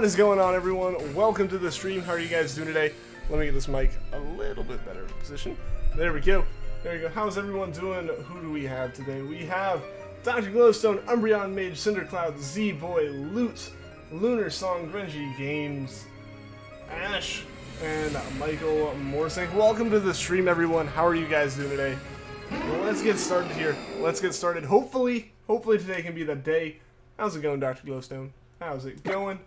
What is going on, everyone? Welcome to the stream. How are you guys doing today? Let me get this mic a little bit better position. There we go. There you go. How's everyone doing? Who do we have today? We have Dr. Glowstone, Umbreon Mage, Cindercloud, Z-Boy, Loot, Lunar Song, Renji Games, Ash, and Michael Morsink. Welcome to the stream, everyone. How are you guys doing today? Well, let's get started here. Let's get started. Hopefully today can be the day. How's it going, Dr. Glowstone? How's it going?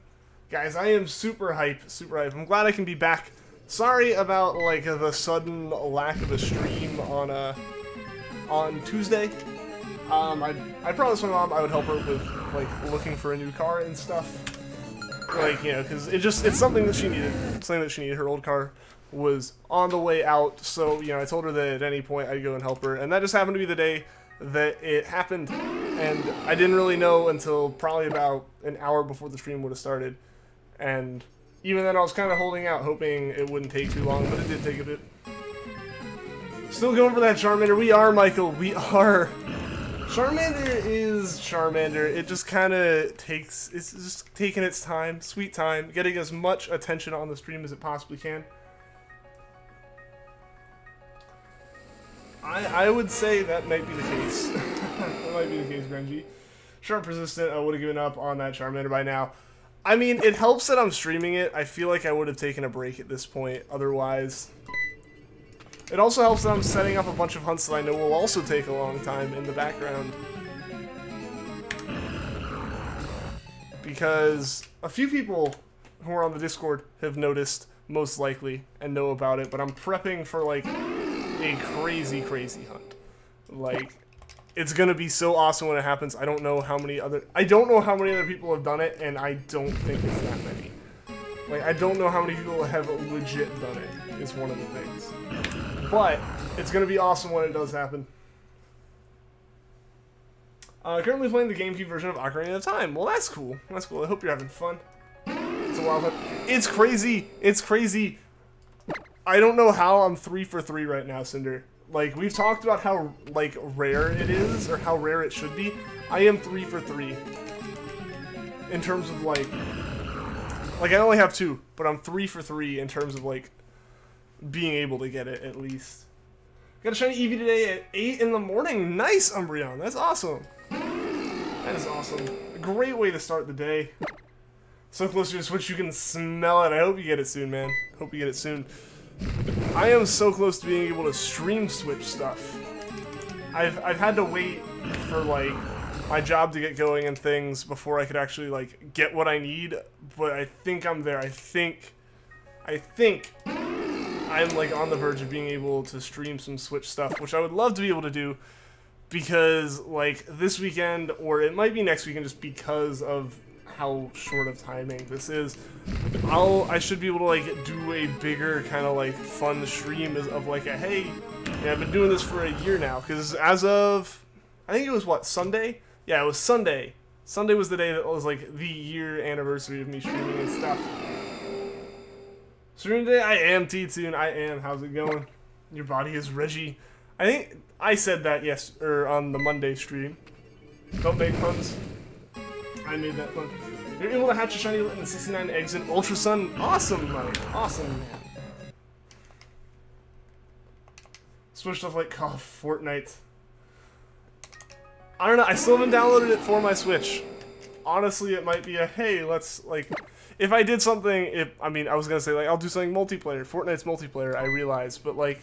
Guys, I am super hype, super hype. I'm glad I can be back. Sorry about, like, the sudden lack of a stream on Tuesday. I promised my mom I would help her with, like, looking for a new car and stuff. Like, you know, because it's something that she needed. Something that she needed. Her old car was on the way out, so, you know, I told her that at any point I'd go and help her. And that just happened to be the day that it happened. And I didn't really know until probably about an hour before the stream would have started. And even then I was kind of holding out, hoping it wouldn't take too long, but it did take a bit. Still going for that Charmander. We are, Michael. We are. Charmander is Charmander. It just kind of takes... It's just taking its time. Sweet time. Getting as much attention on the stream as it possibly can. I would say that might be the case. That might be the case, Renji. Sharp Resistant, I would have given up on that Charmander by now. I mean, it helps that I'm streaming it. I feel like I would have taken a break at this point, otherwise. It also helps that I'm setting up a bunch of hunts that I know will also take a long time in the background. Because a few people who are on the Discord have noticed, most likely, and know about it, but I'm prepping for, like, a crazy, crazy hunt. Like, it's gonna be so awesome when it happens. I don't know how many other people have done it, and I don't think it's that many. Like, I don't know how many people have legit done it, is one of the things. But, it's gonna be awesome when it does happen. Currently playing the GameCube version of Ocarina of Time. Well, that's cool. That's cool. I hope you're having fun. It's a wild hunt. It's crazy. It's crazy. I don't know how I'm 3 for 3 right now, Cinder. Like, we've talked about how, like, rare it is, or how rare it should be. I am 3 for 3. In terms of, like, I only have 2, but I'm 3 for 3 in terms of, like, being able to get it, at least. Got a shiny Eevee today at 8 in the morning. Nice, Umbreon. That's awesome. That is awesome. A great way to start the day. So close to your Switch, you can smell it. I hope you get it soon, man. Hope you get it soon. I am so close to being able to stream Switch stuff. I've had to wait for, like, my job to get going and things before I could actually, like, get what I need, but I think I'm there. I think I'm, like, on the verge of being able to stream some Switch stuff, which I would love to be able to do, because, like, this weekend, or it might be next weekend just because of how short of timing this is, I should be able to, like, do a bigger kind of, like, fun stream of, like, a, hey, yeah, I've been doing this for a year now, because as of, I think it was, what, Sunday? Yeah, it was Sunday. Sunday was the day that was, like, the year anniversary of me streaming and stuff. Streaming today, I am T-Tune, I am. How's it going? Your body is Reggie. I think I said that, yes, or on the Monday stream. Don't make puns. I made that fun. You're able to hatch a shiny and 69 eggs in Ultra Sun. Awesome, Mike. Awesome, man. Switch stuff like Call of Fortnite. I don't know. I still haven't downloaded it for my Switch. Honestly, it might be a, hey, let's, like, if I did something, I mean, I was going to say, like, I'll do something multiplayer. Fortnite's multiplayer, I realize. But, like,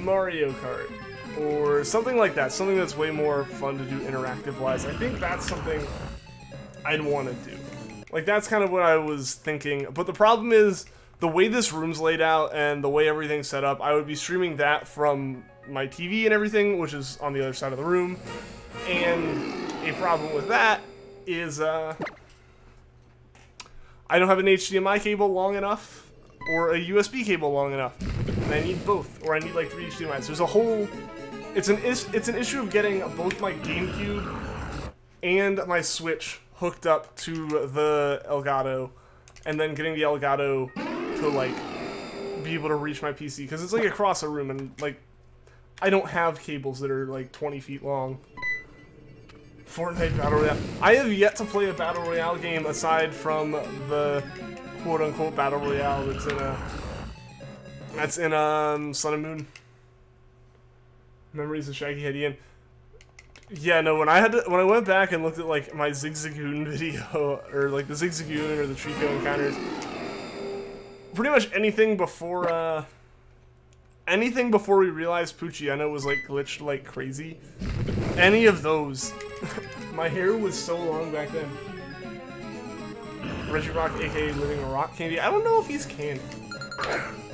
Mario Kart. Or something like that. Something that's way more fun to do interactive-wise. I think that's something I'd want to do. Like, that's kind of what I was thinking. But the problem is, the way this room's laid out and the way everything's set up, I would be streaming that from my TV and everything, which is on the other side of the room. And a problem with that is, I don't have an HDMI cable long enough, or a USB cable long enough. And I need both, or I need, like, 3 HDMIs. There's a whole... It's an issue of getting both my GameCube and my Switch hooked up to the Elgato, and then getting the Elgato to, like, be able to reach my PC, because it's, like, across a room, and, like, I don't have cables that are, like, 20 feet long. Fortnite Battle Royale. I have yet to play a Battle Royale game aside from the quote-unquote Battle Royale that's in Sun and Moon. Memories of Shaggy Head Ian. Yeah, no, when I went back and looked at like my Zigzagoon video, or like the Zigzagoon or the Treecko encounters, pretty much anything before we realized Poochyena was like glitched like crazy, any of those, my hair was so long back then. Regirock, aka Living a Rock Candy. I don't know if he's candy.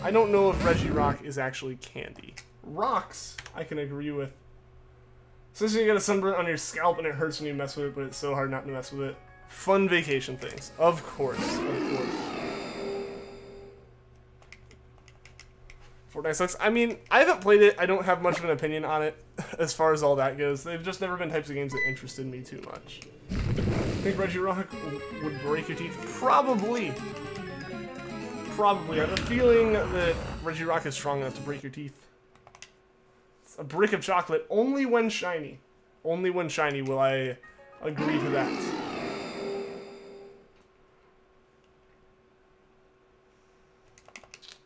I don't know if Regirock is actually candy. Rocks, I can agree with. Since you get a sunburn on your scalp and it hurts when you mess with it, but it's so hard not to mess with it. Fun vacation things. Of course, of course. Fortnite sucks. I mean, I haven't played it. I don't have much of an opinion on it as far as all that goes. They've just never been types of games that interested me too much. Think Regirock would break your teeth? Probably. Probably. I have a feeling that Regirock is strong enough to break your teeth. A brick of chocolate only when shiny. Only when shiny will I agree to that.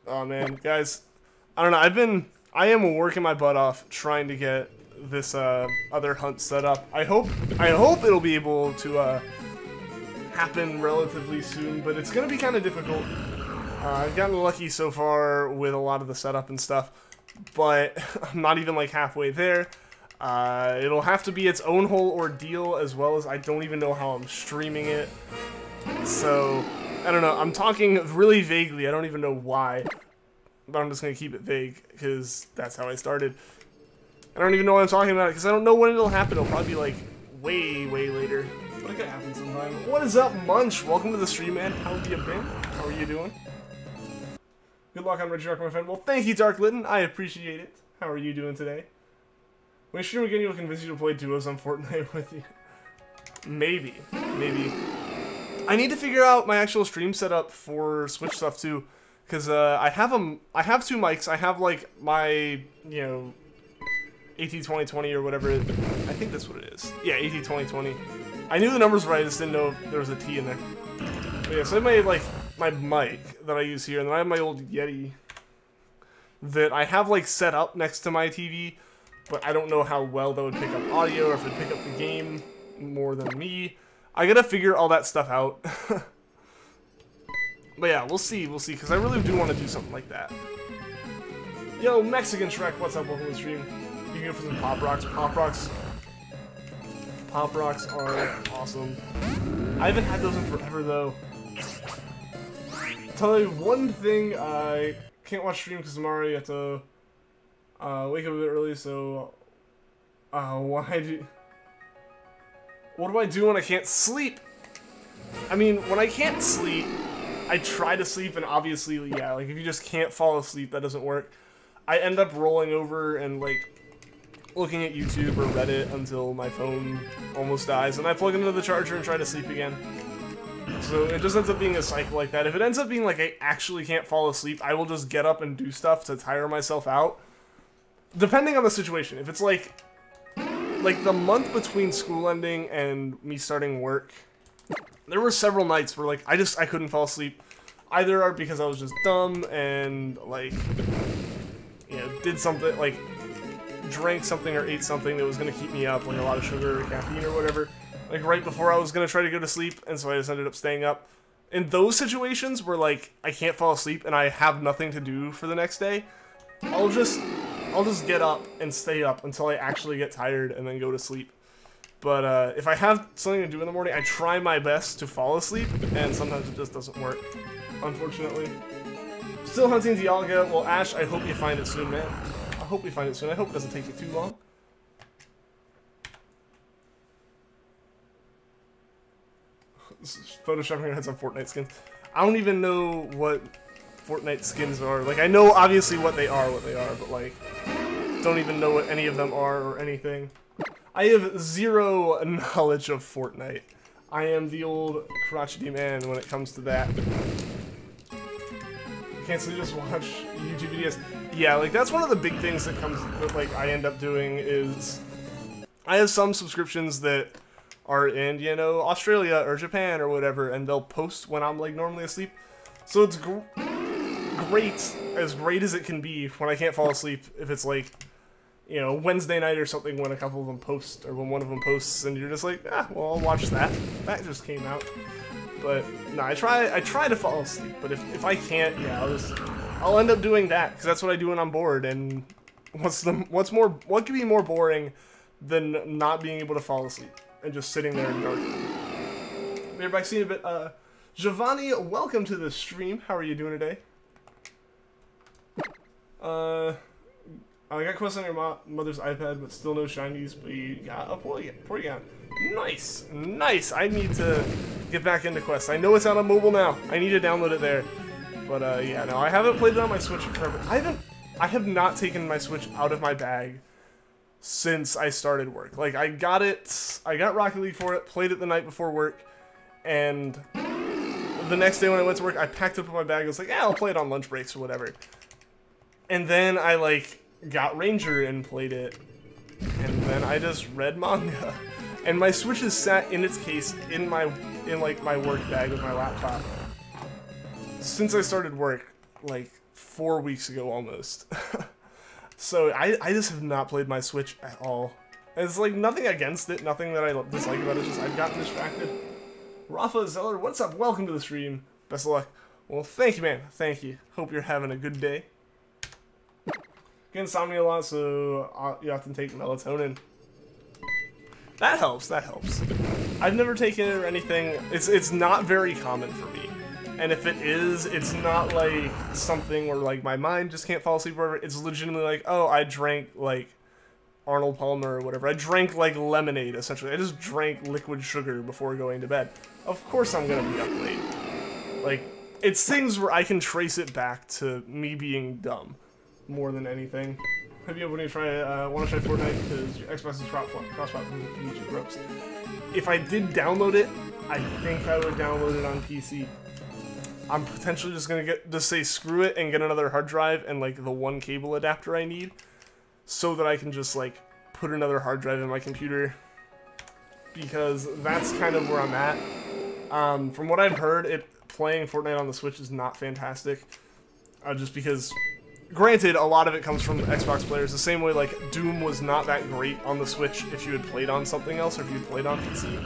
Oh man, guys, I don't know. I am working my butt off trying to get this other hunt set up. I hope it'll be able to happen relatively soon, but it's gonna be kind of difficult. I've gotten lucky so far with a lot of the setup and stuff, but I'm not even like halfway there. It'll have to be its own whole ordeal, as well as I don't even know how I'm streaming it. So, I don't know. I'm talking really vaguely. I don't even know why. But I'm just going to keep it vague, because that's how I started. I don't even know what I'm talking about, because I don't know when it'll happen. It'll probably be like way, way later. But it could happen sometime. What is up, Munch? Welcome to the stream, man. How have you been? How are you doing? Good luck on Regirock, my friend. Well, thank you, Dark Litten. I appreciate it. How are you doing today? When you stream again, you'll convince you to play duos on Fortnite with you. Maybe. Maybe. I need to figure out my actual stream setup for Switch stuff, too. Because I have two mics. I have, like, my, you know, AT2020 or whatever. I think that's what it is. Yeah, AT2020. I knew the numbers right. I just didn't know if there was a T in there. But yeah, so I have my mic that I use here, and then I have my old Yeti that I have, like, set up next to my TV, but I don't know how well that would pick up audio, or if it'd pick up the game more than me. I gotta figure all that stuff out. But yeah, we'll see, because I really do want to do something like that. Yo, Mexican Shrek, what's up? Welcome to the stream. You can go for some Pop Rocks. Pop Rocks are awesome. I haven't had those in forever, though. Tell you one thing, I can't watch stream because tomorrow you have to wake up a bit early, so what do I do when I can't sleep? I mean, when I can't sleep, I try to sleep, and obviously, yeah, like, if you just can't fall asleep, that doesn't work. I end up rolling over and, like, looking at YouTube or Reddit until my phone almost dies, and I plug it into the charger and try to sleep again. So it just ends up being a cycle like that. If it ends up being like I actually can't fall asleep, I will just get up and do stuff to tire myself out. Depending on the situation. If it's like the month between school ending and me starting work, there were several nights where like I couldn't fall asleep. Either because I was just dumb and like, you know, did something, like drank something or ate something that was gonna keep me up, like a lot of sugar or caffeine or whatever, like right before I was gonna try to go to sleep, and so I just ended up staying up. In those situations where like I can't fall asleep and I have nothing to do for the next day, I'll just get up and stay up until I actually get tired and then go to sleep. But if I have something to do in the morning, I try my best to fall asleep, and sometimes it just doesn't work, unfortunately. Still hunting Dialga. Well, Ash, I hope you find it soon, man. I hope we find it soon. I hope it doesn't take you too long. Photoshopping your heads on Fortnite skins. I don't even know what Fortnite skins are. Like, I know obviously what they are, but like, don't even know what any of them are or anything. I have zero knowledge of Fortnite. I am the old crotchety man when it comes to that. Can't so just watch YouTube videos. Yeah, like that's one of the big things that like I end up doing is I have some subscriptions that are in, you know, Australia or Japan or whatever, and they'll post when I'm, like, normally asleep. So it's great, as great as it can be when I can't fall asleep, if it's, like, you know, Wednesday night or something when a couple of them post, or when one of them posts, and you're just like, ah, well, I'll watch that. That just came out. But, no, I try to fall asleep, but if I can't, yeah, I'll end up doing that, because that's what I do when I'm bored, and what could be more boring than not being able to fall asleep, and just sitting there in dark. We're back seeing a bit, Giovanni, welcome to the stream, how are you doing today? I got quests on your mother's iPad, but still no shinies, but you got a Poipole. Nice, nice. I need to get back into quests. I know it's out on mobile now. I need to download it there. But yeah, no, I haven't played it on my Switch forever. I have not taken my Switch out of my bag since I started work. Like, I got Rocket League for it, played it the night before work, and the next day when I went to work, I packed up my bag. I was like, yeah, I'll play it on lunch breaks or whatever. And then I, like, got Ranger and played it, and then I just read manga. And my Switch is sat in its case in like my work bag with my laptop since I started work, like 4 weeks ago almost. So I just have not played my Switch at all. And it's like nothing against it, nothing that I dislike about it, it's just I've gotten distracted. Rafa Zeller, what's up? Welcome to the stream. Best of luck. Well, thank you, man. Thank you. Hope you're having a good day. Get insomnia a lot, so you often take melatonin. That helps, that helps. I've never taken it or anything. It's not very common for me. And if it is, it's not like something where like my mind just can't fall asleep or whatever. It's legitimately like, oh, I drank like Arnold Palmer or whatever. I drank like lemonade, essentially. I just drank liquid sugar before going to bed. Of course I'm gonna be up late. Like, it's things where I can trace it back to me being dumb more than anything. Have you ever want to try Fortnite because your Xbox is cross-platform with YouTube ropes? If I did download it, I think I would download it on PC. I'm potentially just gonna say screw it and get another hard drive and like the one cable adapter I need, so that I can just like put another hard drive in my computer, because that's kind of where I'm at. From what I've heard, playing Fortnite on the Switch is not fantastic, just because. Granted, a lot of it comes from Xbox players, the same way, like, Doom was not that great on the Switch if you had played on something else, or if you had played on PC.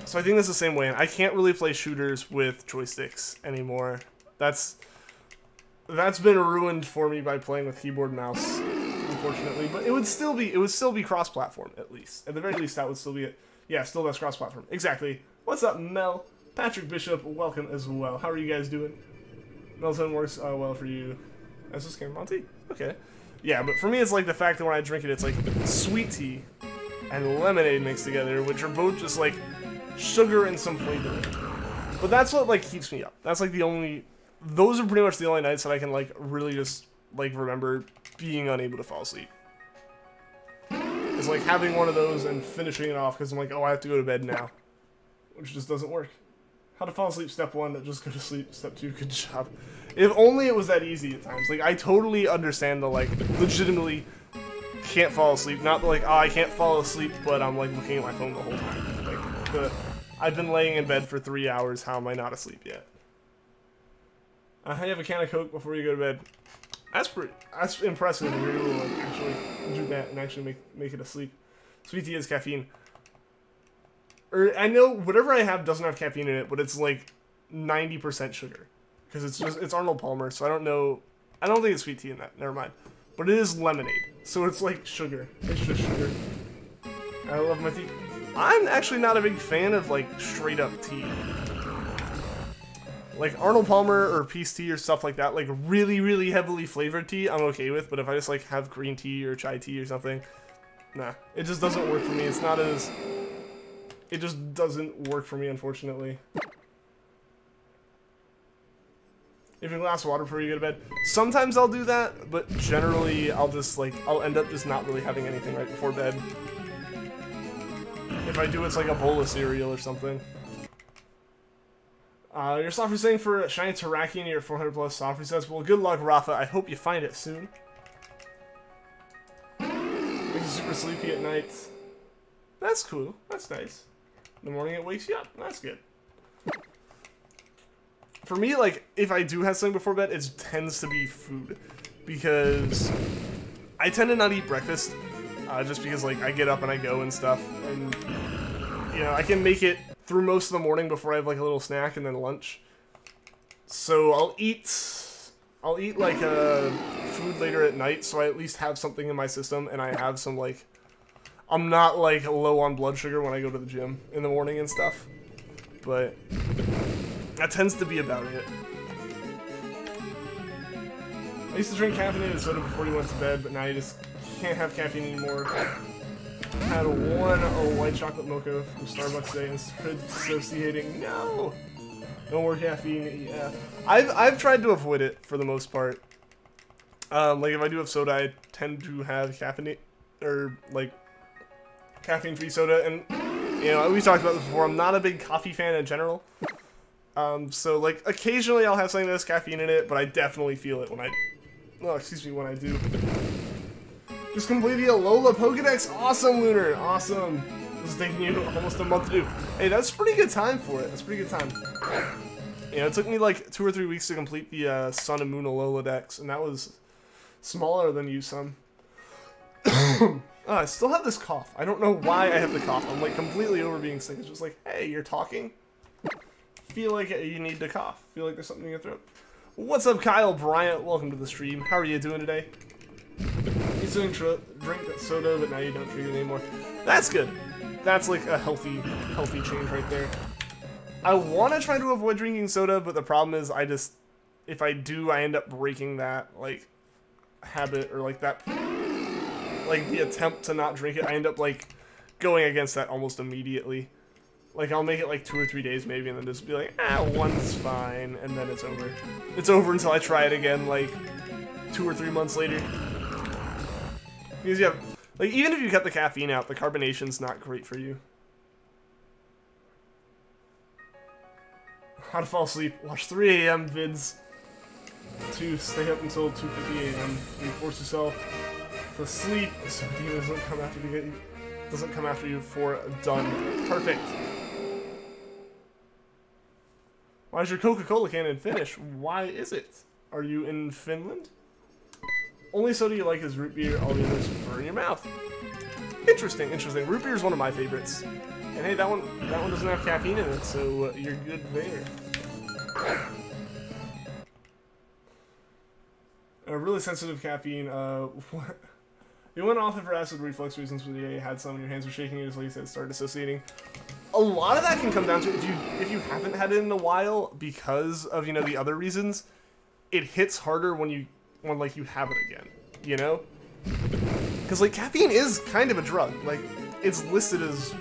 So I think that's the same way, and I can't really play shooters with joysticks anymore. That's been ruined for me by playing with keyboard and mouse, unfortunately, but it would still be cross-platform, at least. At the very least, that would still be it. Yeah, still that's cross-platform. Exactly. What's up, Mel? Patrick Bishop, welcome as well. How are you guys doing? Melton works well for you. Is this game Monty? Okay. Yeah, but for me it's like the fact that when I drink it, it's like sweet tea and lemonade mixed together, which are both just like sugar and some flavor. But that's what like keeps me up. That's like those are pretty much the only nights that I can like really just like remember being unable to fall asleep. It's like having one of those and finishing it off because I'm like, oh, I have to go to bed now. Which just doesn't work. How to fall asleep, step 1, just go to sleep, step 2, good job. If only it was that easy at times. Like, I totally understand the, like, legitimately can't fall asleep. Not the, like, oh, I can't fall asleep, but I'm, like, looking at my phone the whole time. Like, I've been laying in bed for 3 hours, how am I not asleep yet? How you have a can of Coke before you go to bed? That's impressive. You're able to, like, actually do that and actually make it asleep. Sweet tea is caffeine. Or, I know whatever I have doesn't have caffeine in it, but it's, like, 90% sugar. Because it's Arnold Palmer, so I don't know. I don't think it's sweet tea in that. Never mind. But it is lemonade, so it's like sugar. It's just sugar. I love my tea. I'm actually not a big fan of like straight up tea. Like Arnold Palmer or Peace tea or stuff like that, like really, really heavily flavored tea, I'm okay with. But if I just like have green tea or chai tea or something, nah, it just doesn't work for me. It's not as. It just doesn't work for me, unfortunately. If you glass of water before you go to bed. Sometimes I'll do that, but generally I'll just like, I'll end up just not really having anything right before bed. If I do, it's like a bowl of cereal or something. Your soft saying for Shiny Terrakion and your 400 plus soft resets. Well, good luck, Rafa. I hope you find it soon. Makes you super sleepy at night. That's cool. That's nice. In the morning it wakes you up. That's good. For me, like, if I do have something before bed, it tends to be food. Because I tend to not eat breakfast. Just because, like, I get up and I go and stuff. And, you know, I can make it through most of the morning before I have, like, a little snack and then lunch. So I'll eat like, food later at night, so I at least have something in my system, and I have some, like, I'm not, like, low on blood sugar when I go to the gym in the morning and stuff. But that tends to be about it. I used to drink caffeinated soda before you went to bed, but now you just can't have caffeine anymore. I had one white chocolate mocha from Starbucks today and started dissociating. No! No more caffeine, yeah. I've tried to avoid it for the most part. Like, if I do have soda, I tend to have caffeine, or, like, caffeine-free soda, and, you know, we talked about this before, I'm not a big coffee fan in general. So, like, occasionally I'll have something that has caffeine in it, but I definitely feel it when I, when I do. Just completed the Alola Pokedex, awesome, Lunar, awesome. This is taking you almost a month to do. Hey, that's a pretty good time for it, that's a pretty good time. You know, it took me like 2 or 3 weeks to complete the Sun and Moon Alola Dex, and that was smaller than you some. I still have this cough. I don't know why I have the cough. I'm like completely over being sick. It's just like, hey, you're talking. Feel like you need to cough. Feel like there's something in your throat. What's up, Kyle Bryant? Welcome to the stream. How are you doing today? You used to drink soda, but now you don't drink it anymore. That's good. That's like a healthy change right there. I want to try to avoid drinking soda, but the problem is if I do, I end up breaking that, like, habit, or, like, that, like, the attempt to not drink it. I end up, like, going against that almost immediately. Like, I'll make it, like, 2 or 3 days, maybe, and then just be like, one's fine, and then it's over. It's over until I try it again, like, 2 or 3 months later. Because, yeah, like, even if you cut the caffeine out, the carbonation's not great for you. How to fall asleep. Watch 3 a.m. vids to stay up until 2:50 a.m. and force yourself to sleep so demon doesn't come after you for done. Perfect. Why is your Coca-Cola cannon finish? Why is it? Are you in Finland? Only soda you like is root beer, all the others burn your mouth. Interesting, interesting. Root beer is one of my favorites. And hey, that one doesn't have caffeine in it, so you're good there. Really sensitive caffeine. You went off it for acid reflux reasons, but yeah, you had some, and your hands were shaking, and just like you said, started dissociating. A lot of that can come down to if you haven't had it in a while because of, you know, the other reasons. It hits harder when you have it again, you know? Because, like, caffeine is kind of a drug. Like, it's listed as,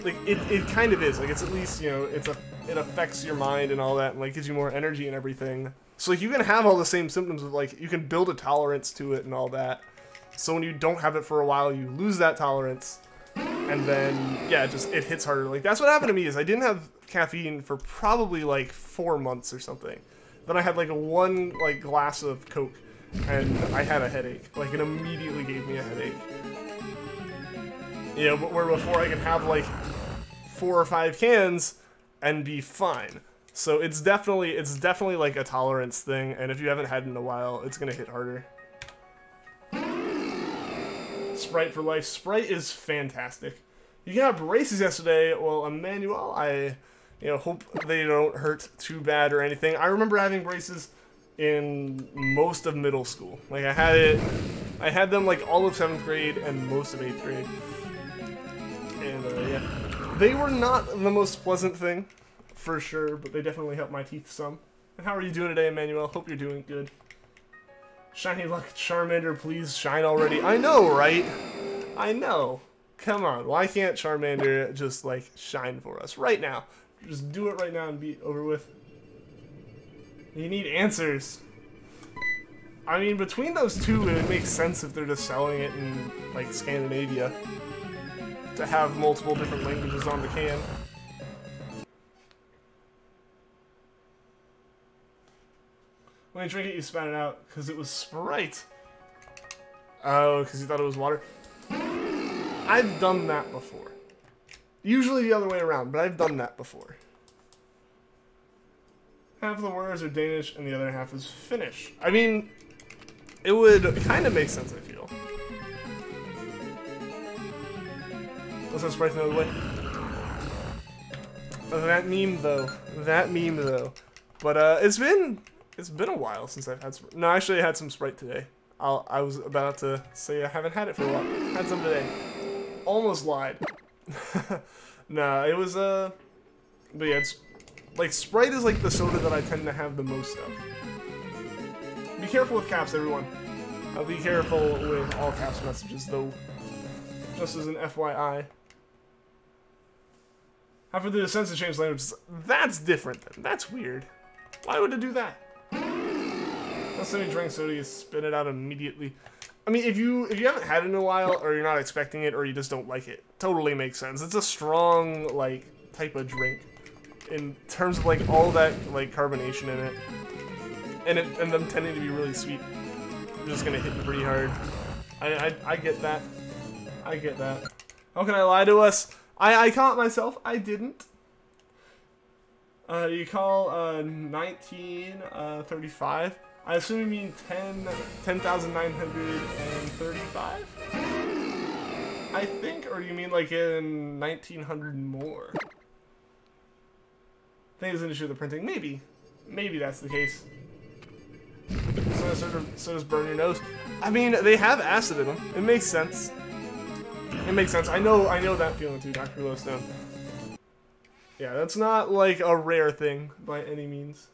like, it kind of is. Like, it's at least, you know, it affects your mind and all that, and, like, gives you more energy and everything. So, like, you can have all the same symptoms of, like, you can build a tolerance to it and all that. So when you don't have it for a while, you lose that tolerance, and then, yeah, it hits harder. Like, that's what happened to me, is I didn't have caffeine for probably, like, 4 months or something. Then I had, like, one, like, glass of Coke, and I had a headache. Like, it immediately gave me a headache. You know, but where before I could have, like, 4 or 5 cans and be fine. So it's definitely, like, a tolerance thing, and if you haven't had it in a while, it's gonna hit harder. Sprite for life. Sprite is fantastic. You got braces yesterday. Well, Emmanuel, I, you know, hope they don't hurt too bad or anything. I remember having braces in most of middle school. Like, I had them like all of 7th grade and most of 8th grade. And yeah, they were not the most pleasant thing, for sure, but they definitely helped my teeth some. And how are you doing today, Emmanuel? Hope you're doing good. Shiny luck, Charmander, please shine already. I know, right? I know. Come on, why can't Charmander just, like, shine for us right now? Just do it right now and be over with. You need answers. I mean, between those two, it makes sense if they're just selling it in, like, Scandinavia. To have multiple different languages on the can. When you drink it, you spat it out, because it was Sprite. Oh, because you thought it was water? I've done that before. Usually the other way around, but I've done that before. Half of the words are Danish and the other half is Finnish. I mean, it would kind of make sense, I feel. Let's go Sprite another way. That meme though. But it's been a while since I've had Sprite. No, actually I had some Sprite today. I was about to say I haven't had it for a while. Had some today. Almost lied. Nah, it was but yeah, it's like Sprite is like the soda that I tend to have the most of. Be careful with caps, everyone. Be careful with all caps messages though. Just as an FYI. After the sense to change languages, that's different then. That's weird. Why would it do that? Unless somebody drinks soda, you spit it out immediately. I mean, if you haven't had it in a while, or you're not expecting it, or you just don't like it, totally makes sense. It's a strong, like, type of drink. In terms of, like, all that, like, carbonation in it. And them tending to be really sweet. I'm just gonna hit you pretty hard. I get that. I get that. How can I lie to us? I caught myself. I didn't. You call 1935. I assume you mean 10,935? I think, or you mean like in 1900 more? I think it's an issue of the printing. Maybe. Maybe that's the case. So does burn your nose. I mean, they have acid in them. It makes sense. It makes sense. I know that feeling too, Dr. Glowstone. Yeah, that's not like a rare thing by any means.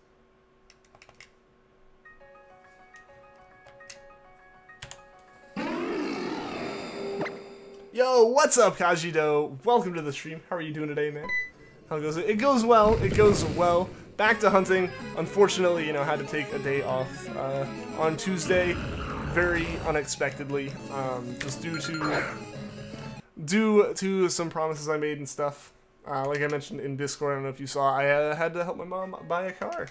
Yo, what's up, Kajido? Welcome to the stream. How are you doing today, man? How goes it? It goes well. It goes well. Back to hunting. Unfortunately, you know, had to take a day off on Tuesday, very unexpectedly, just due to some promises I made and stuff. Like I mentioned in Discord, I don't know if you saw, I had to help my mom buy a car.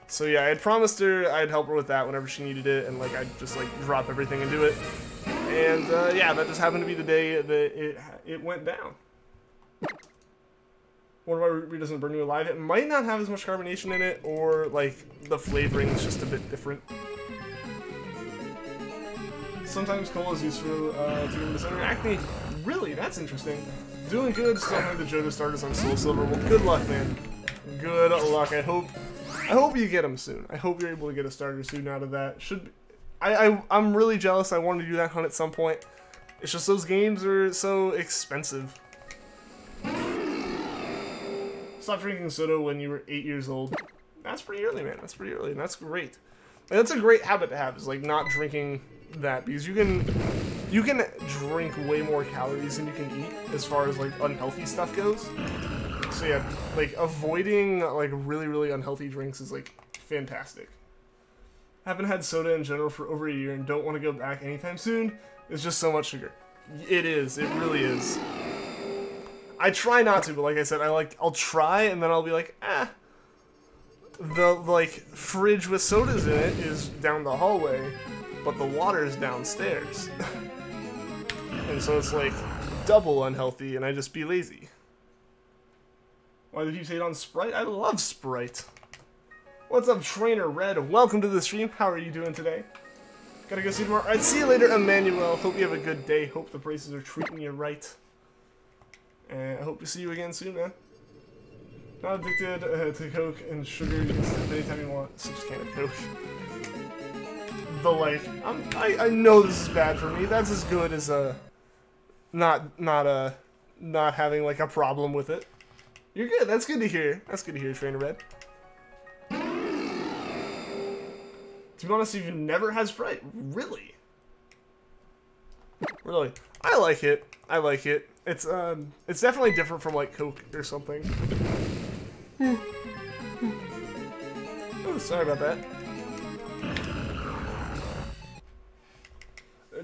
So yeah, I had promised her I'd help her with that whenever she needed it, and like I'd just like drop everything and do it. And yeah, that just happened to be the day that it went down. Wonder why Re doesn't burn you alive. It might not have as much carbonation in it, or like the flavoring is just a bit different. Sometimes cola is useful to get disorder acne. Really, that's interesting. Doing good. Still having the Johto starters on Soul Silver. Well, good luck, man. Good luck. I hope you get them soon. I hope you're able to get a starter soon out of that. Should be, I'm really jealous. I wanted to do that hunt at some point. It's just those games are so expensive. Stop drinking soda when you were 8 years old. That's pretty early, man. That's pretty early, and that's great. And that's a great habit to have, is like not drinking that, because you can drink way more calories than you can eat as far as like unhealthy stuff goes. So yeah, like avoiding like really unhealthy drinks is like fantastic. Haven't had soda in general for over a year and don't want to go back anytime soon. It's just so much sugar. It is. It really is. I try not to, but like I said, I'll try and then I'll be like, ah. The like fridge with sodas in it is down the hallway, but the water is downstairs. And so it's like double unhealthy, and I just be lazy. Why did you say it on Sprite? I love Sprite. What's up, Trainer Red? Welcome to the stream. How are you doing today? Gotta go see you tomorrow. Alright, see you later, Emmanuel. Hope you have a good day. Hope the prices are treating you right. And I hope to see you again soon, man. Not addicted to Coke and sugar. You can sip anytime you want. 6 can of Coke. The like, I know this is bad for me. That's as good as not having like a problem with it. You're good. That's good to hear. That's good to hear, Trainer Red. To be honest, you've never had Sprite, really? Really, I like it. I like it. It's definitely different from like Coke or something. Oh, sorry about that.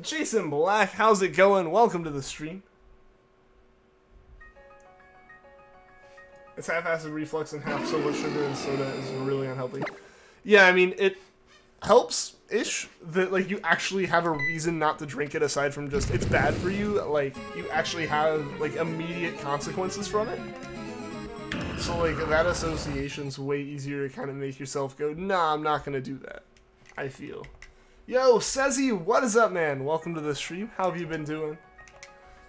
Jason Black, how's it going? Welcome to the stream. It's half acid reflux and half so much sugar and soda is really unhealthy. Yeah, I mean, helps-ish that, like, you actually have a reason not to drink it aside from just it's bad for you. Like, you actually have, like, immediate consequences from it. So, like, that association's way easier to kind of make yourself go, nah, I'm not gonna do that, I feel. Yo, Sezzy, what is up, man? Welcome to the stream. How have you been doing?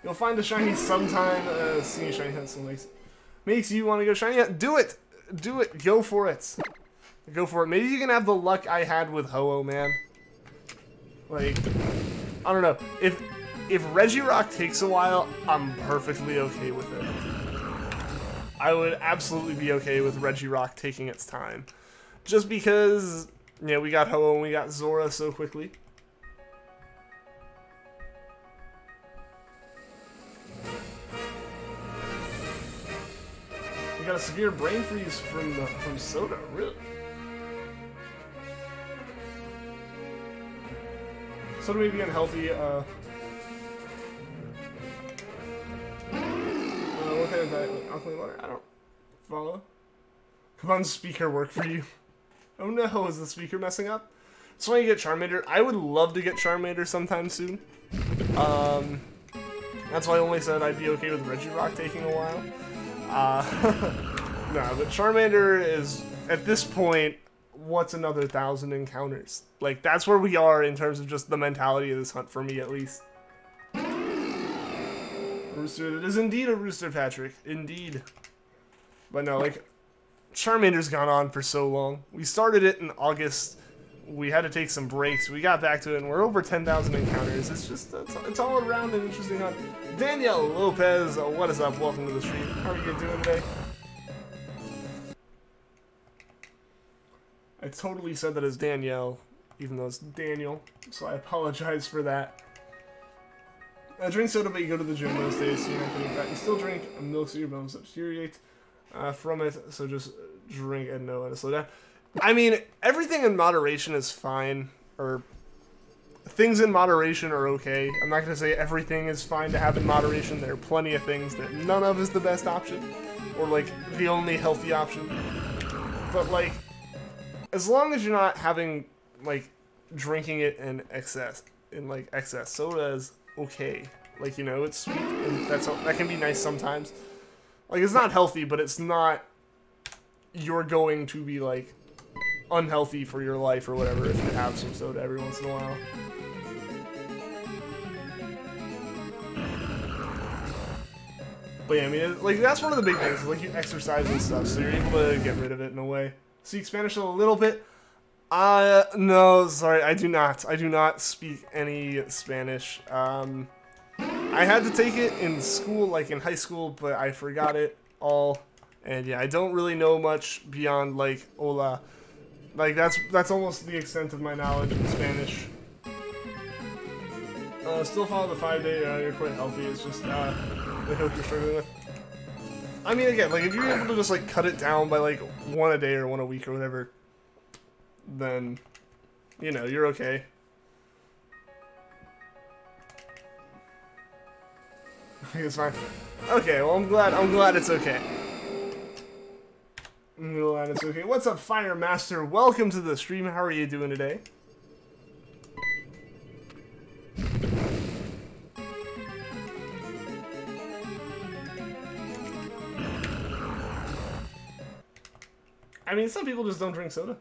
You'll find a shiny sometime. Seeing a shiny still makes you want to go shiny. Do it! Do it! Go for it! Go for it. Maybe you can have the luck I had with Ho-Oh, man. Like, I don't know. If Regirock takes a while, I'm perfectly okay with it. I would absolutely be okay with Regirock taking its time. Just because, yeah, we got Ho-Oh and we got Zorua so quickly. We got a severe brain freeze from Soda, really? Soda may be unhealthy, what kind of diet? Alkaline water? I don't follow. Come on, speaker, work for you. Oh no, is the speaker messing up? That's why you get Charmander. I would love to get Charmander sometime soon. That's why I only said I'd be okay with Regirock taking a while. No, but Charmander is, at this point, what's another 1,000 encounters? Like, that's where we are in terms of just the mentality of this hunt, for me at least. Rooster, it is indeed a rooster, Patrick. Indeed. But no, like, Charmander's gone on for so long. We started it in August. We had to take some breaks. We got back to it, and we're over 10,000 encounters. It's just, it's all around an interesting hunt. Danielle Lopez, what is up? Welcome to the stream. How are you doing today? I totally said that as Danielle, even though it's Daniel, so I apologize for that. I drink soda, but you go to the gym most days, so you're not getting fat. You still drink milk, so your bones deteriorate from it, so just drink and know how to slow down. I mean, everything in moderation is fine, or things in moderation are okay. I'm not going to say everything is fine to have in moderation. There are plenty of things that none of is the best option, or, like, the only healthy option. But, like, as long as you're not having, like, drinking it in excess, soda is okay. Like, you know, it's sweet, and that can be nice sometimes. Like, it's not healthy, but it's not, you're going to be, like, unhealthy for your life or whatever if you have some soda every once in a while. But yeah, I mean, like, that's one of the big things, like, you exercise and stuff, so you're able to get rid of it in a way. Speak Spanish a little bit? No, sorry, I do not speak any Spanish. I had to take it in school, like in high school, but I forgot it all. And yeah, I don't really know much beyond, like, hola. Like, that's almost the extent of my knowledge in Spanish. Still follow the 5-day, you're quite healthy, it's just, the hope you're struggling with. I mean, again, like, if you're able to just, like, cut it down by, like, 1 a day or 1 a week or whatever, then, you know, you're okay. It's fine. Okay, well, I'm glad it's okay. I'm glad it's okay. What's up, Fire Master? Welcome to the stream. How are you doing today? I mean, some people just don't drink soda.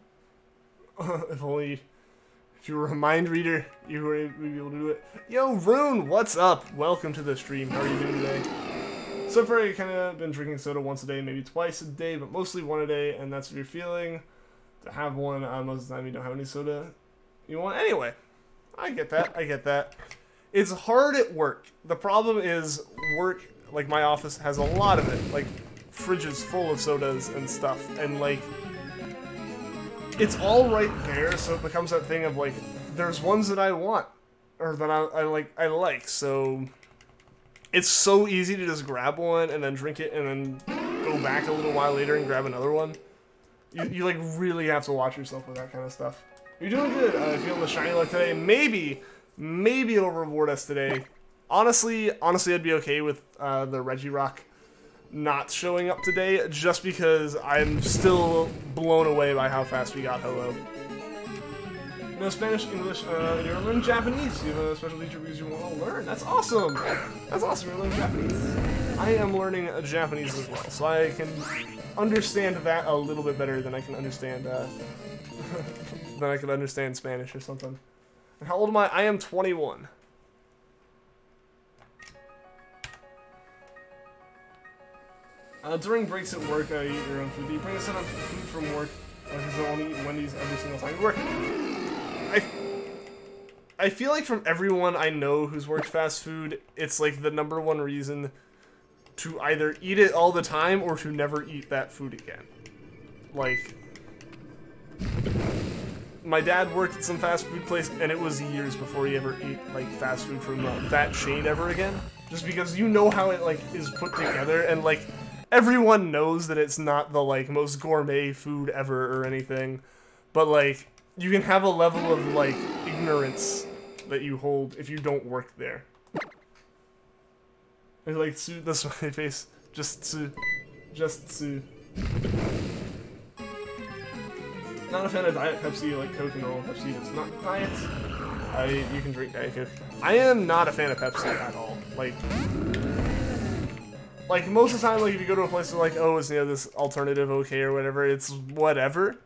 If you were a mind reader, you were able to do it. Yo, Rune, what's up? Welcome to the stream. How are you doing today? So far, I've kind of been drinking soda once a day, maybe twice a day, but mostly 1 a day, and that's what you're feeling. To have one, most of the time you don't have any soda you want. Anyway, I get that. It's hard at work. The problem is work, like my office, has a lot of it. Like, fridges full of sodas and stuff, and, like, it's all right there, so it becomes that thing of, like, there's ones that I want, or that I like, so it's so easy to just grab one and then drink it and then go back a little while later and grab another one. You like, really have to watch yourself with that kind of stuff. You're doing good. Feeling the shiny luck today. Maybe it'll reward us today. Honestly, I'd be okay with the Regirock not showing up today, just because I'm still blown away by how fast we got Ho-Oh. No Spanish, English, you're learning Japanese. You have a special teacher because you want to learn. That's awesome. That's awesome. You're learning Japanese. I am learning Japanese as well, so I can understand that a little bit better than I can understand Spanish or something. And how old am I? I am 21. During breaks at work, I eat your own food. Do you bring a set of food from work? Because I only eat Wendy's every single time you work. I feel like from everyone I know who's worked fast food, it's like the #1 reason to either eat it all the time or to never eat that food again. Like, my dad worked at some fast food place, and it was years before he ever ate like fast food from that chain ever again. Just because you know how it like is put together, and like everyone knows that it's not the like most gourmet food ever or anything, but like you can have a level of like ignorance that you hold if you don't work there. I like the smiley face. Just to. Not a fan of Diet Pepsi, like Coke and all. Pepsi is not diet. You can drink Diet Coke. I am not a fan of Pepsi at all. Like most of the time, like if you go to a place and like, oh, is this alternative okay or whatever, it's whatever.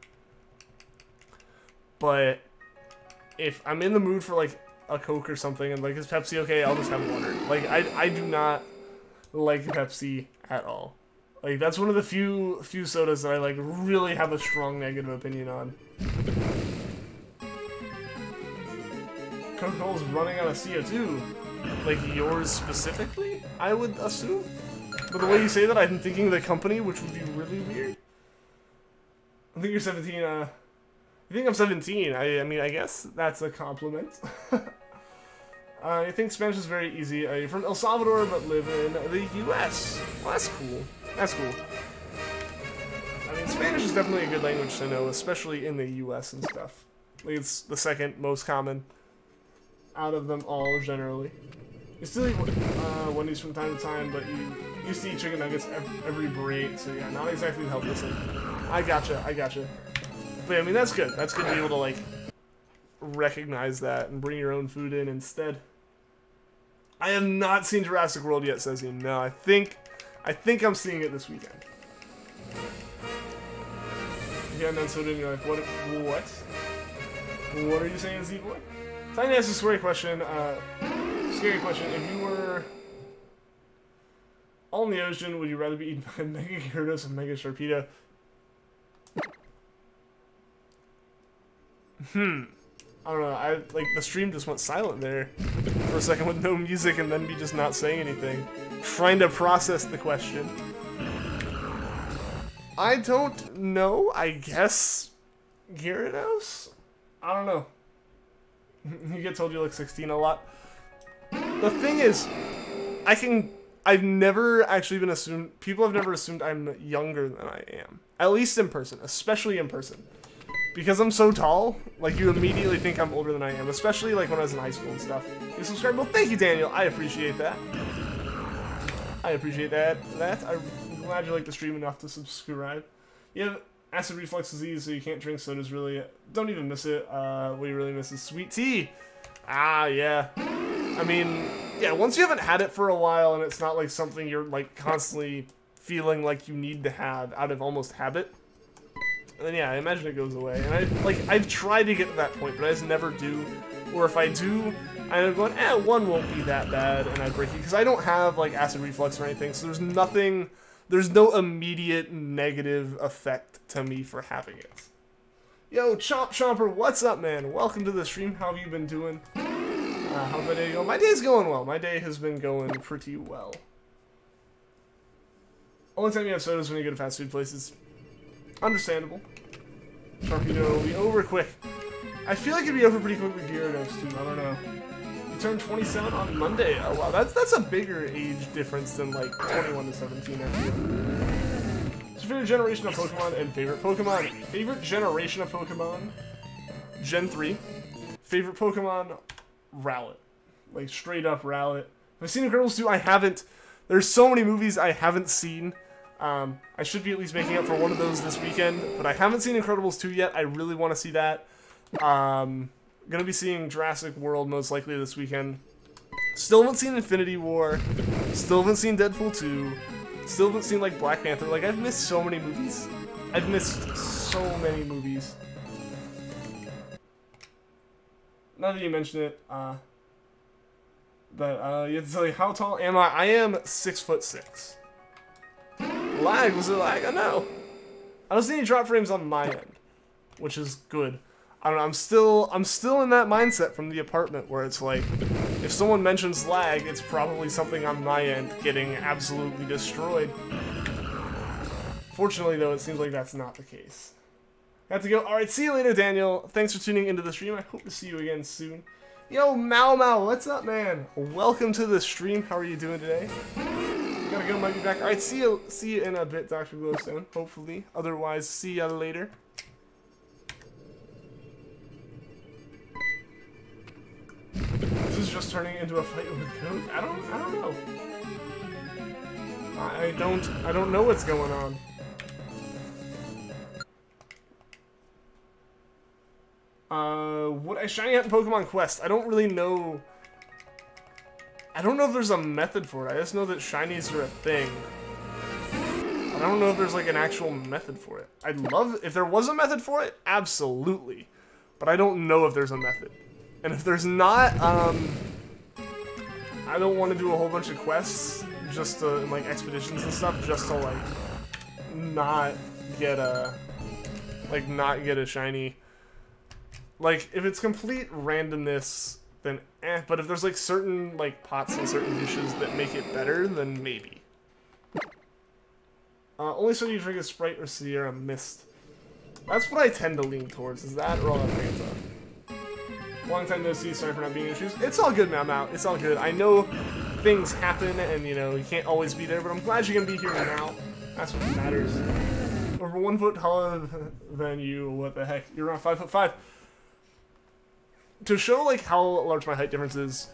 But if I'm in the mood for like a Coke or something and like, is Pepsi okay? I'll just have water. Like I do not like Pepsi at all. Like that's one of the few sodas that I like really have a strong negative opinion on. Coca-Cola's running out of CO2. Like yours specifically, I would assume. But the way you say that, I'm thinking the company, which would be really weird. I think you're 17. You think I'm 17? I mean, I guess that's a compliment. I think Spanish is very easy. You're from El Salvador, but live in the U.S. Well, that's cool. That's cool. I mean, Spanish is definitely a good language to know, especially in the U.S. and stuff. Like, it's the second most common out of them all, generally. You still eat Wendy's from time to time, but you used to eat chicken nuggets every break, so yeah, not exactly the healthiest thing. I gotcha. But I mean, that's good. That's good to be able to, like, recognize that and bring your own food in instead. I have not seen Jurassic World yet, says he. No, I think I'm seeing it this weekend. Yeah, and then so did you're like, what? What are you saying, Z-Boy? Time to ask a scary question. Scary question. If you were all in the ocean, would you rather be eaten by Mega Gyarados or Mega Sharpedo? I don't know. Like the stream just went silent there for a second with no music and then me just not saying anything. Trying to process the question. I don't know. I guess Gyarados? I don't know. You get told you look 16 a lot. The thing is, I've never actually been assumed, people have never assumed I'm younger than I am. At least in person, especially in person. Because I'm so tall, like, you immediately think I'm older than I am, especially, like, when I was in high school and stuff. You subscribe? Well, thank you, Daniel. I appreciate that. I appreciate that. I'm glad you like the stream enough to subscribe. You have acid reflux disease, so you can't drink sodas, really. Don't even miss it. What you really miss is sweet tea. Ah, yeah. I mean, yeah, once you haven't had it for a while and it's not, like, something you're, like, constantly feeling like you need to have out of almost habit, then yeah, I imagine it goes away. And I've tried to get to that point, but I just never do. Or if I do, I'm going, one won't be that bad, and I break it. Because I don't have, like, acid reflux or anything, so there's no immediate negative effect to me for having it. Yo, Chomp Chomper, what's up, man? Welcome to the stream. How have you been doing? How's my day going? My day's going well. My day has been going pretty well. Only time you have sodas when you go to fast food places. Understandable. Sharpedo will be over quick. I feel like it'd be over pretty quick with Gyarados too. I don't know. You turned 27 on Monday. Oh wow, that's a bigger age difference than like 21 to 17. I feel. What's your favorite generation of Pokemon and favorite Pokemon? Favorite generation of Pokemon? Gen 3. Favorite Pokemon? Rowlet. Like straight up Rowlet. Have I seen Incredibles 2? I haven't. There's so many movies I haven't seen. I should be at least making up for one of those this weekend, but I haven't seen Incredibles 2 yet. I really want to see that. Gonna be seeing Jurassic World most likely this weekend. Still haven't seen Infinity War. Still haven't seen Deadpool 2. Still haven't seen, like, Black Panther. Like, I've missed so many movies. I've missed so many movies. Now that you mention it, you have to tell you, how tall am I? I am 6'6". Lag? Was it lag? I know. I don't see any drop frames on my end, which is good. I don't know, I'm still in that mindset from the apartment where it's like, if someone mentions lag, it's probably something on my end getting absolutely destroyed. Fortunately, though, it seems like that's not the case. I have to go. Alright, see you later, Daniel. Thanks for tuning into the stream. I hope to see you again soon. Yo, Mau, what's up, man? Welcome to the stream. How are you doing today? Gotta go, might be back. Alright, see you in a bit, Dr. Glowstone, hopefully. Otherwise, see ya later. This is just turning into a fight with Coke? I don't know. I don't know what's going on. Would I shiny hunt in Pokemon Quest? I don't really know. I don't know if there's a method for it. I just know that shinies are a thing. I don't know if there's like an actual method for it. I'd love if there was a method for it, absolutely. But I don't know if there's a method. And if there's not, I don't want to do a whole bunch of quests just to, like, expeditions and stuff, just to, like, not get a shiny. Like, if it's complete randomness, then eh. But if there's, like, certain, like, pots and certain dishes that make it better, then maybe. Only so you drink a Sprite or Sierra Mist. That's what I tend to lean towards, is that or all that fans are. Long time no see, sorry for not being in issues. It's all good, Mau. It's all good. I know things happen and, you know, you can't always be there, but I'm glad you can be here now. That's what matters. Over 1 foot taller than you, what the heck? You're around 5'5". To show, like, how large my height difference is,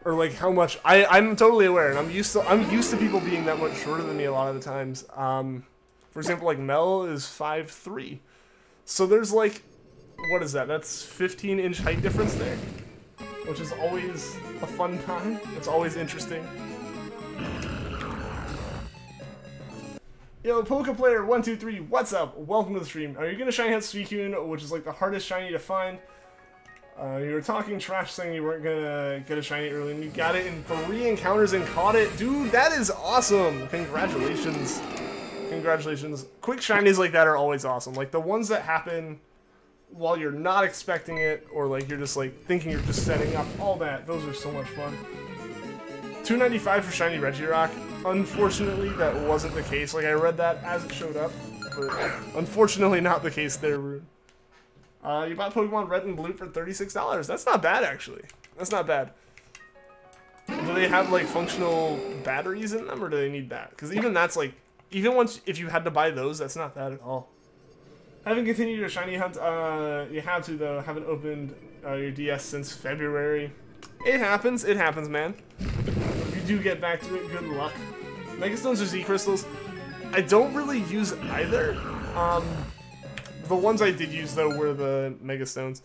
or, like, how much, I'm totally aware, and I'm used to people being that much shorter than me a lot of the times. For example, like, Mel is 5'3". So there's, like, what is that? That's 15-inch height difference there, which is always a fun time. It's always interesting. Yo, PokePlayer123, what's up? Welcome to the stream. Are you gonna shiny hunt Suicune, which is like the hardest shiny to find? You were talking trash saying you weren't gonna get a shiny early, and you got it in 3 encounters and caught it. Dude, that is awesome! Congratulations. Congratulations. Quick shinies like that are always awesome. Like, the ones that happen while you're not expecting it, or like you're just like thinking you're just setting up, all that, those are so much fun. $2.95 for shiny Regirock. Unfortunately, that wasn't the case. Like, I read that as it showed up, but unfortunately not the case there, Rune. You bought Pokemon Red and Blue for $36. That's not bad, actually. That's not bad. Do they have, like, functional batteries in them, or do they need that? Because even that's, like, even once, if you had to buy those, that's not bad at all. Haven't continued your shiny hunt. You have to, though. Haven't opened your DS since February. It happens, man. If you do get back to it, good luck. Megastones or Z-Crystals? I don't really use either. The ones I did use, though, were the Megastones.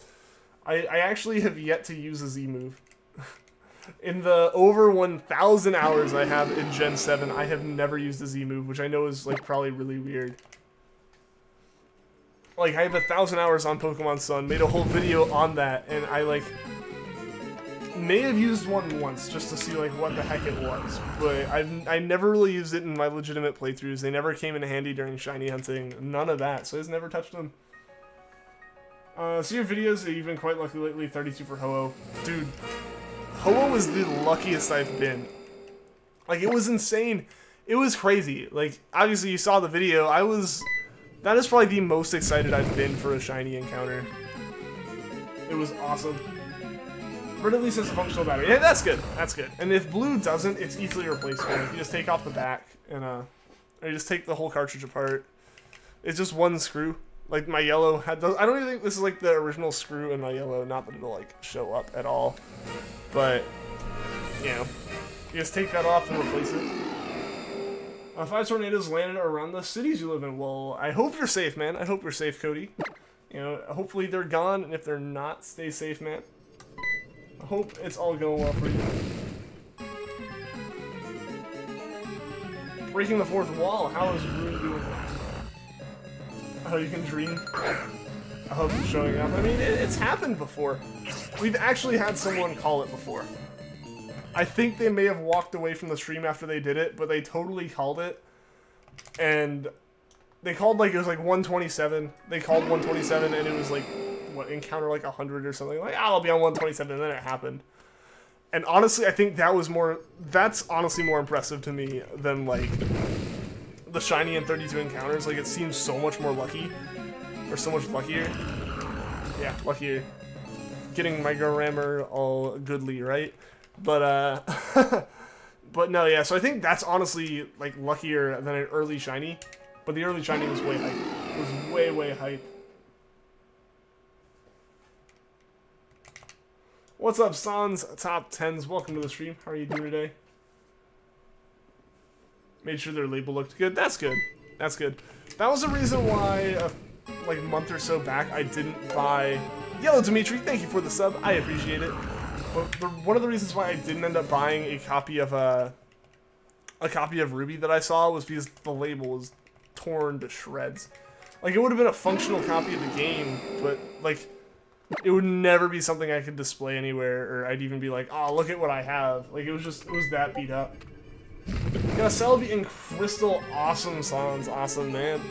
I actually have yet to use a Z-move. In the over 1,000 hours I have in Gen 7, I have never used a Z-move, which I know is, like, probably really weird. Like, I have 1,000 hours on Pokemon Sun, made a whole video on that, and I, like, may have used one once just to see, like, what the heck it was. But I never really used it in my legitimate playthroughs. They never came in handy during shiny hunting. None of that, so I just never touched them. So your videos, you've been quite lucky lately. 32 for Ho-Oh. Dude, Ho-Oh was the luckiest I've been. Like, it was insane. It was crazy. Like, obviously you saw the video. That is probably the most excited I've been for a shiny encounter. It was awesome. Red at least has a functional battery. Yeah, that's good. That's good. And if blue doesn't, it's easily replaceable. Like, you just take off the back and or you just take the whole cartridge apart. It's just one screw. Like my yellow had those. I don't even think this is like the original screw in my yellow. Not that it'll like show up at all. But you know, you just take that off and replace it. 5 tornadoes landed around the cities you live in. Well, I hope you're safe, man. I hope you're safe, Cody. You know, hopefully they're gone, and if they're not, stay safe, man. I hope it's all going well for you. Breaking the fourth wall. How is Rune doing that? Oh, you can dream. I hope it's showing up. I mean, it's happened before. We've actually had someone call it before. I think they may have walked away from the stream after they did it, but they totally called it. And they called, like, it was like 127. They called 127, and it was like, what, encounter like 100 or something. Like, I'll be on 127, and then it happened. And honestly, I think that was more, that's honestly more impressive to me than, like, the shiny and 32 encounters. Like, it seems so much more lucky. Or so much luckier. Yeah, luckier. Getting my Rammer all goodly, right? But, but no, yeah, so I think that's honestly, like, luckier than an early shiny. But the early shiny was way hype. It was way, way hype. What's up, Sans Top 10s? Welcome to the stream. How are you doing today? Made sure their label looked good. That's good. That's good. That was the reason why, like, a month or so back, I didn't buy... Yellow Dimitri, thank you for the sub. I appreciate it. But one of the reasons why I didn't end up buying a copy of Ruby that I saw was because the label was torn to shreds. Like, it would have been a functional copy of the game, but, like, it would never be something I could display anywhere, or I'd even be like, oh, look at what I have. Like, it was that beat up. Yeah, Celebi and Crystal, awesome songs, awesome, man.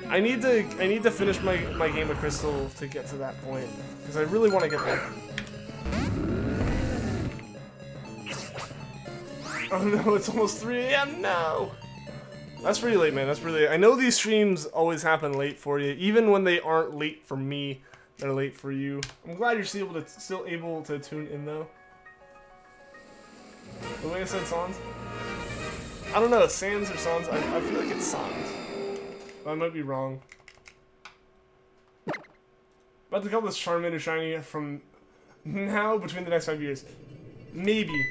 I need to finish my game of Crystal to get to that point, because I really want to get there. Oh no, it's almost 3 AM, no! That's pretty late, man, that's pretty late. I know these streams always happen late for you, even when they aren't late for me. They're late for you. I'm glad you're still able to tune in, though. The way I said Sans? I don't know, Sans or Sans? I feel like it's Sans. But I might be wrong. About to call this Charmander shiny from now between the next 5 years. Maybe.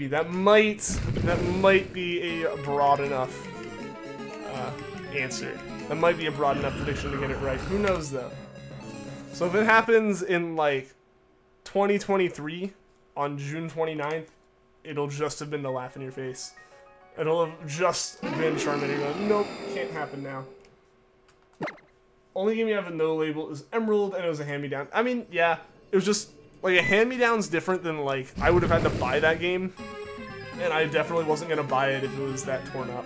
That might be a broad enough answer. That might be a broad enough prediction to get it right. Who knows, though? So if it happens in, like, 2023, on June 29th, it'll just have been the laugh in your face. It'll have just been Charmander going, nope, can't happen now. Only game you have a no label is Emerald, and it was a hand-me-down. I mean, yeah, it was just, like, a hand-me-down's different than, like, I would have had to buy that game, and I definitely wasn't going to buy it if it was that torn up.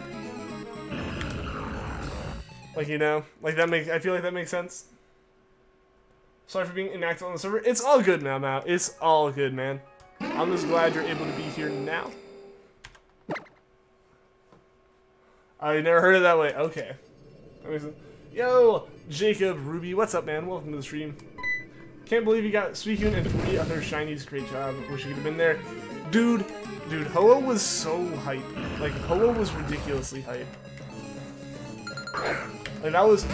Like, you know, like, I feel like that makes sense. Sorry for being inactive on the server. It's all good now, Matt. It's all good, man. I'm just glad you're able to be here now. I never heard it that way. Okay. That makes sense. Yo, Jacob, Ruby, what's up, man? Welcome to the stream. Can't believe you got Suicune and 3 other shinies. Great job. Wish you could have been there. Dude, Ho-Oh was so hype. Like, Ho-Oh was ridiculously hype. Like, that was...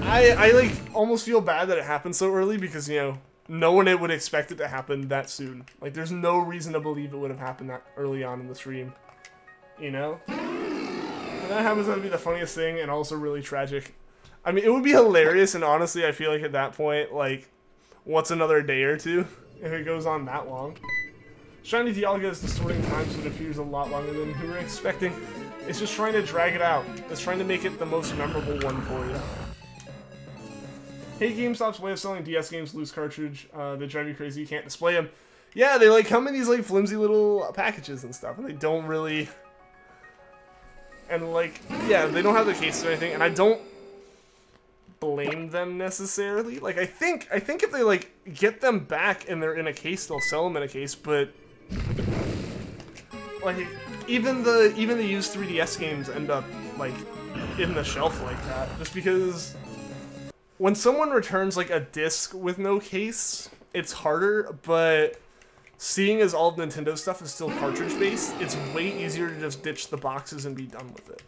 I like, almost feel bad that it happened so early because, you know, no one would expect it to happen that soon. Like, there's no reason to believe it would have happened that early on in the stream. You know? And that happens to be the funniest thing and also really tragic. I mean, it would be hilarious, and honestly, I feel like at that point, like, what's another day or two if it goes on that long? Shiny Dialga is distorting time so it appears a lot longer than we were expecting. It's just trying to drag it out. It's trying to make it the most memorable one for you. Hey, GameStop's way of selling DS games, loose cartridge, they drive you crazy, you can't display them. Yeah, they like come in these like flimsy little packages and stuff, and they don't really... And like, yeah, they don't have the cases or anything, and I don't blame them necessarily. Like, I think if they like get them back and they're in a case, they'll sell them in a case, but... Like, even the used 3DS games end up, like, in the shelf like that, just because... When someone returns, like, a disc with no case, it's harder, but seeing as all of Nintendo stuff is still cartridge-based, it's way easier to just ditch the boxes and be done with it.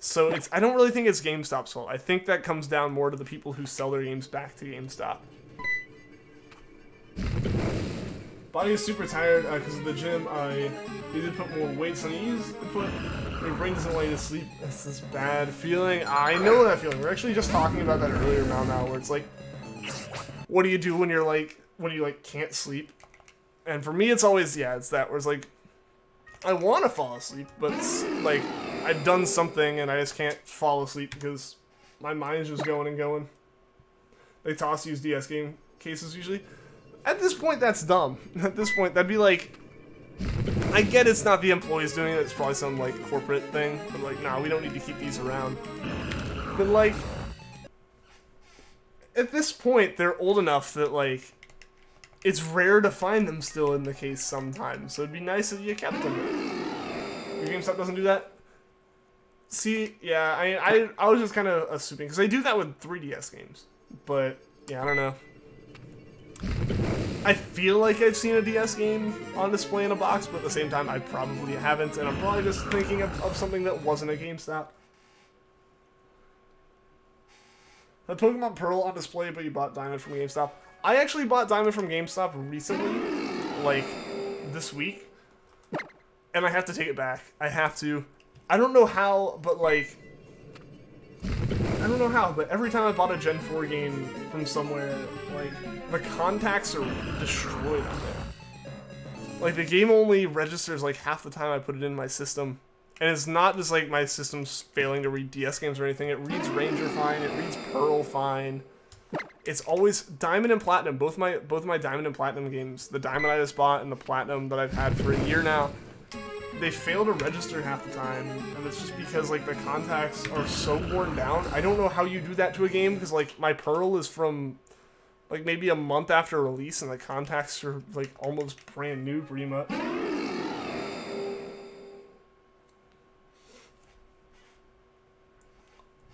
So I don't really think it's GameStop's fault. I think that comes down more to the people who sell their games back to GameStop. Body is super tired because of the gym. I need to put more weights on ease to put. Your brain doesn't want you to sleep. That's this bad feeling. I know that feeling. We're actually just talking about that earlier, Mal, where it's like, what do you do when you're like, when you like can't sleep? And for me, it's always, yeah, it's that, where it's like, I want to fall asleep, but it's like, I've done something and I just can't fall asleep because my mind's just going and going. They toss use DS game cases usually. At this point, that's dumb. At this point, that'd be like, I get it's not the employees doing it, it's probably some like corporate thing, but like, nah, we don't need to keep these around. But like, at this point, they're old enough that like, it's rare to find them still in the case sometimes, so it'd be nice if you kept them. Your GameStop doesn't do that? See, yeah, I was just kind of assuming, because they do that with 3DS games, but yeah, I don't know. I feel like I've seen a DS game on display in a box, but at the same time, I probably haven't, and I'm probably just thinking of something that wasn't a GameStop. A Pokemon Pearl on display, but you bought Diamond from GameStop. I actually bought Diamond from GameStop recently, like, this week, and I have to take it back. I have to. I don't know how, but like, I don't know how, but every time I bought a Gen 4 game from somewhere, like, the contacts are destroyed on it. Like, the game only registers, like, half the time I put it in my system. And it's not just, like, my system's failing to read DS games or anything. It reads Ranger fine, it reads Pearl fine. It's always Diamond and Platinum, both my Diamond and Platinum games, the Diamond I just bought and the Platinum that I've had for a year now, they fail to register half the time, and it's just because, like, the contacts are so worn down. I don't know how you do that to a game, because, like, my Pearl is from, like, maybe a month after release, and the contacts are, like, almost brand new, pretty much.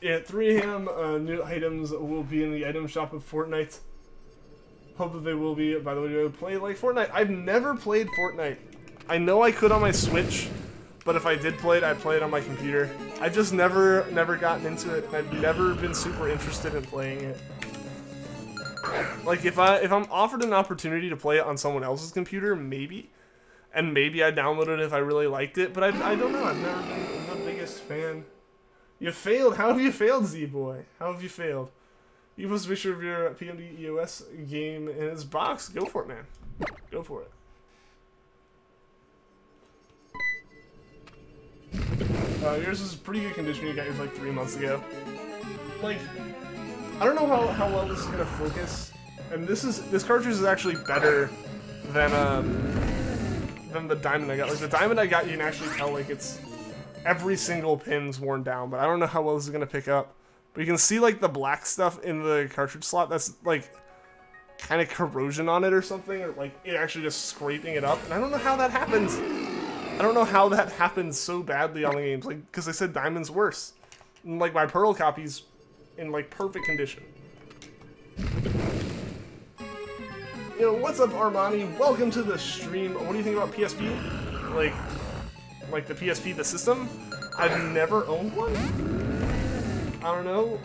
Yeah, 3 AM new items will be in the item shop of Fortnite. Hope that they will be. By the way, do I play like Fortnite? I've never played Fortnite. I know I could on my Switch, but if I did play it, I'd play it on my computer. I've just never gotten into it. I've never been super interested in playing it. Like, if I'm offered an opportunity to play it on someone else's computer, maybe. And maybe I'd download it if I really liked it, but I don't know. I've never been the biggest fan. You failed? How have you failed, Z-Boy? How have you failed? You post a picture of your PMD EOS game in its box. Go for it, man. Go for it. Yours is pretty good condition. You got yours like 3 months ago. Like, I don't know how well this is gonna focus. And this cartridge is actually better than the Diamond I got. Like, the Diamond I got, you can actually tell like it's every single pin's worn down, but I don't know how well this is gonna pick up. But you can see like the black stuff in the cartridge slot that's like kind of corrosion on it or something, or like it actually just scraping it up. And I don't know how that happens. I don't know how that happens so badly on the games, like, because they said Diamond's worse. And, like, my Pearl copy's in like perfect condition. Yo, what's up, Armani? Welcome to the stream. What do you think about PSP? Like the PSP, the system? I've never owned one. I don't know.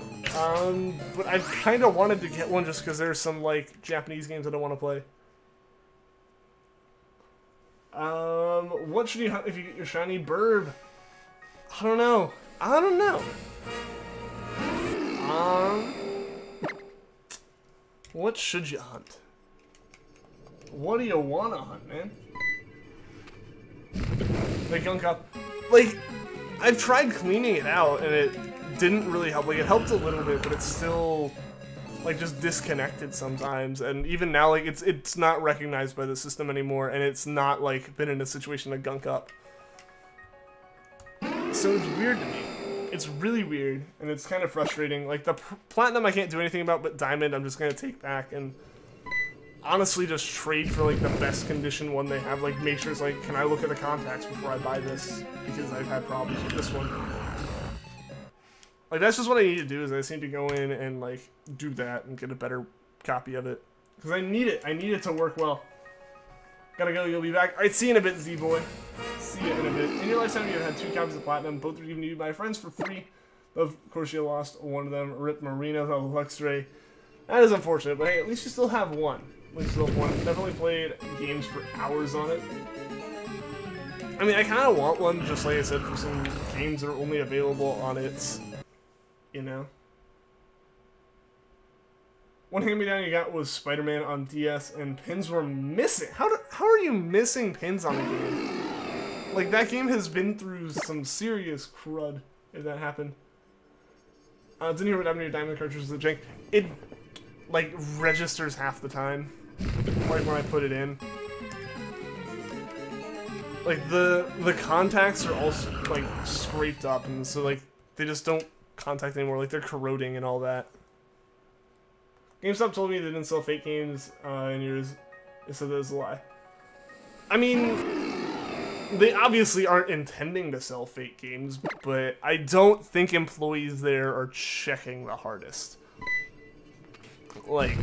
But I've kind of wanted to get one just because there's some like Japanese games that I want to play. What should you hunt if you get your shiny Burb? I don't know. I don't know. What should you hunt? What do you want to hunt, man? Like, Gunk Up. Like, I've tried cleaning it out, and it didn't really help. Like, it helped a little bit, but it's still, like, just disconnected sometimes. And even now, like, it's not recognized by the system anymore, and it's not, like, been in a situation to gunk up. So it's weird to me. It's really weird, and it's kind of frustrating. Like, the Platinum I can't do anything about, but Diamond I'm just going to take back and honestly just trade for, like, the best condition one they have. Like, make sure it's like, can I look at the contacts before I buy this? Because I've had problems with this one. Like, that's just what I need to do, is I just need to go in and, like, do that and get a better copy of it. Because I need it. I need it to work well. Gotta go. You'll be back. Alright, see you in a bit, Z-Boy. See you in a bit. In your lifetime, you have had 2 copies of Platinum. Both were given to you by friends for free. Of course, you lost one of them. Rip Marino, the Luxray. That is unfortunate, but hey, at least you still have one. At least you still have one. Definitely played games for hours on it. I mean, I kind of want one, just like I said, for some games that are only available on its, you know. One hand-me-down you got was Spider-Man on DS, and pins were missing. How are you missing pins on a game? Like, that game has been through some serious crud, if that happened. Didn't hear what happened to your diamond cartridge with the jank. It, like, registers half the time, like, when I put it in. Like, the contacts are also, like, scraped up, and so, like, they just don't contact anymore. Like, they're corroding and all that. GameStop told me they didn't sell fake games in yours. They said that was a lie. I mean, they obviously aren't intending to sell fake games, but I don't think employees there are checking the hardest. Like,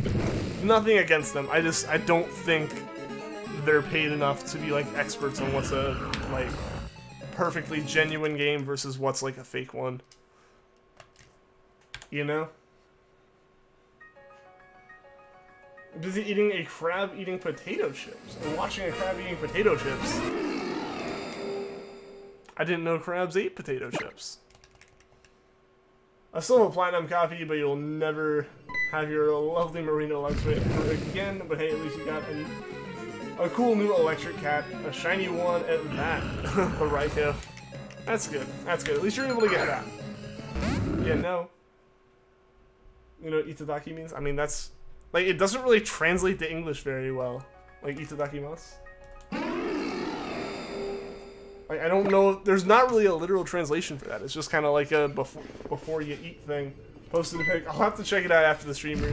nothing against them. I don't think they're paid enough to be, like, experts on what's a, like, perfectly genuine game versus what's, like, a fake one. You know? Busy eating a crab eating potato chips. Or watching a crab eating potato chips. I didn't know crabs ate potato chips. I still have a platinum copy, but you'll never have your lovely merino Luxray ever again. But hey, at least you got a cool new electric cat. A shiny one at that. The Raikou. That's good. That's good. At least you're able to get that. Yeah, no. You know what itadaki means? I mean, that's... Like, it doesn't really translate to English very well. Like, itadakimasu. Like, I don't know, there's not really a literal translation for that. It's just kind of like a before you eat thing. Posted a pic. I'll have to check it out after the stream. They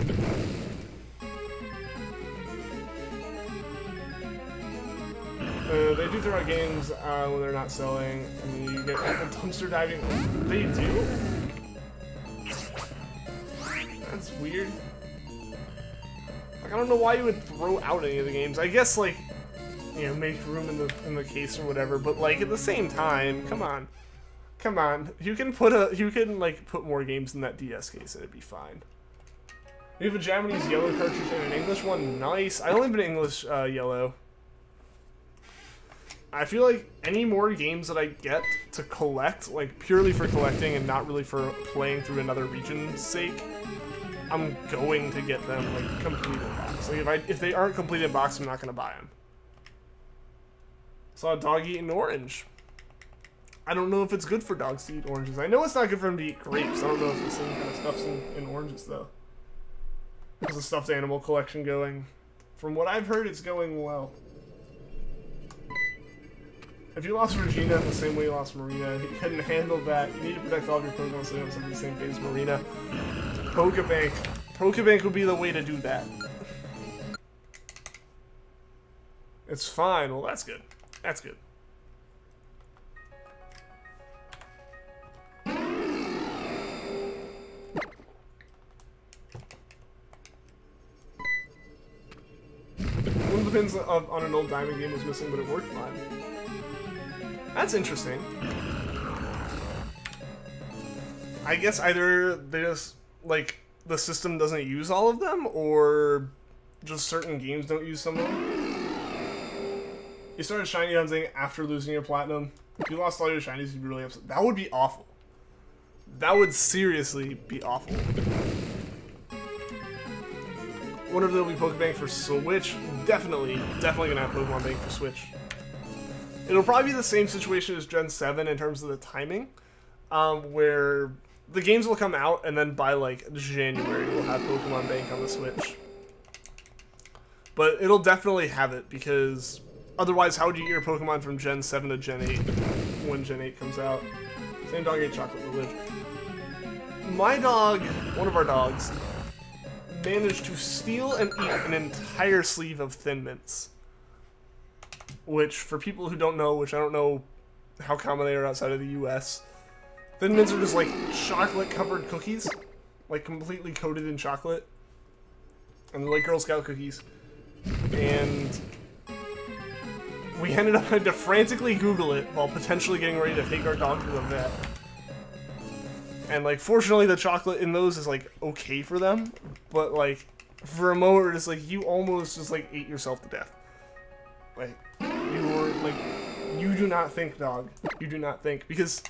do throw out games when they're not selling, and you get dumpster diving. They do? That's weird. Like, I don't know why you would throw out any of the games. I guess, like, you know, make room in the case or whatever. But, like, at the same time, come on, you can like put more games in that DS case and it'd be fine. You have a Japanese yellow cartridge and an English one. Nice. I only have an English yellow. I feel like any more games that I get to collect, like purely for collecting and not really for playing through another region's sake, I'm going to get them, like, completed in box. Like, if they aren't completed in box, I'm not going to buy them. Saw a dog eat an orange. I don't know if it's good for dogs to eat oranges. I know it's not good for them to eat grapes. I don't know if the same kind of stuff's in oranges, though. There's a stuffed animal collection going. From what I've heard, it's going well. If you lost Regina the same way you lost Marina, you couldn't handle that. You need to protect all of your Pokemon so they don't have the same fate as Marina. Pokebank. Pokebank would be the way to do that. It's fine. Well, that's good. That's good. One of the pins on an old Diamond game was missing, but it worked fine. That's interesting. I guess either they just, like, the system doesn't use all of them, or just certain games don't use some of them. You started shiny hunting after losing your platinum. If you lost all your shinies, you'd be really upset. That would be awful. That would seriously be awful. Wonder if there'll be Pokebank for Switch. Definitely gonna have Pokemon Bank for Switch. It'll probably be the same situation as Gen 7 in terms of the timing, where the games will come out and then by like January we'll have Pokemon Bank on the Switch. But it'll definitely have it, because otherwise how would you get your Pokemon from Gen 7 to Gen 8 when Gen 8 comes out? Same dog ate chocolate will live. My dog, one of our dogs, managed to steal and eat an entire sleeve of Thin Mints. Which, for people who don't know, which I don't know how common they are outside of the US, Thin Mints are just like chocolate-covered cookies. Like completely coated in chocolate. And they're like Girl Scout cookies. And we ended up having to frantically Google it while potentially getting ready to take our dog to the vet. And, like, fortunately the chocolate in those is, like, okay for them. But, like, for a moment, we're just like, you almost just, like, ate yourself to death. Like, you were, like, you do not think, dog. You do not think. Because,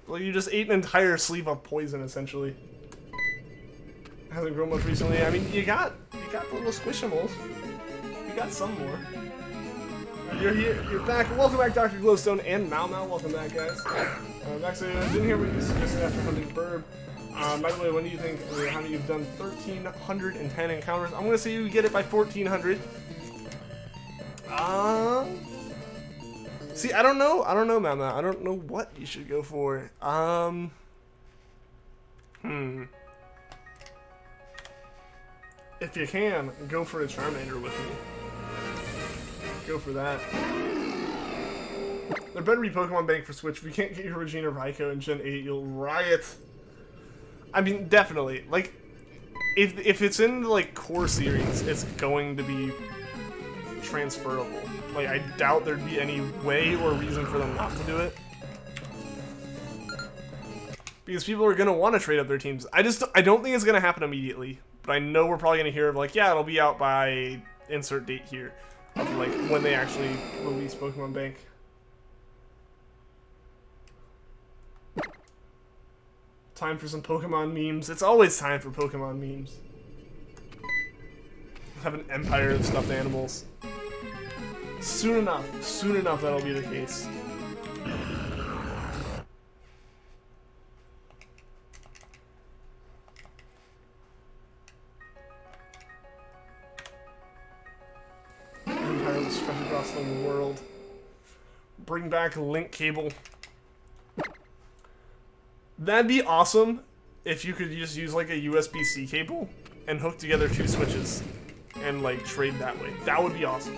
well, you just ate an entire sleeve of poison, essentially. Hasn't grown much recently. I mean, you got the little Squishimals. You got some more. You're here. You're back. Welcome back, Dr. Glowstone and Mau. Welcome back, guys. Actually, I didn't hear what you suggested after hunting Burb. By the way, when do you think? How many you've done? 1,310 encounters. I'm gonna say you get it by 1,400. See, I don't know. I don't know, Mama. I don't know what you should go for. If you can, go for a Charmander with me. Go for that. There better be Pokemon Bank for Switch. If you can't get your Regina Raikou in Gen 8, you'll riot. I mean, definitely. Like, if it's in the, like, core series, it's going to be transferable. Like, I doubt there'd be any way or reason for them not to do it. Because people are going to want to trade up their teams. I don't think it's going to happen immediately. But I know we're probably going to hear of, like, yeah, it'll be out by insert date here. Of, like, when they actually release Pokemon Bank. Time for some Pokemon memes. It's always time for Pokemon memes. Have an empire of stuffed animals. Soon enough that'll be the case. Empire will stretch across the world. Bring back link cable. That'd be awesome if you could just use like a USB-C cable and hook together 2 switches and like trade that way. That would be awesome.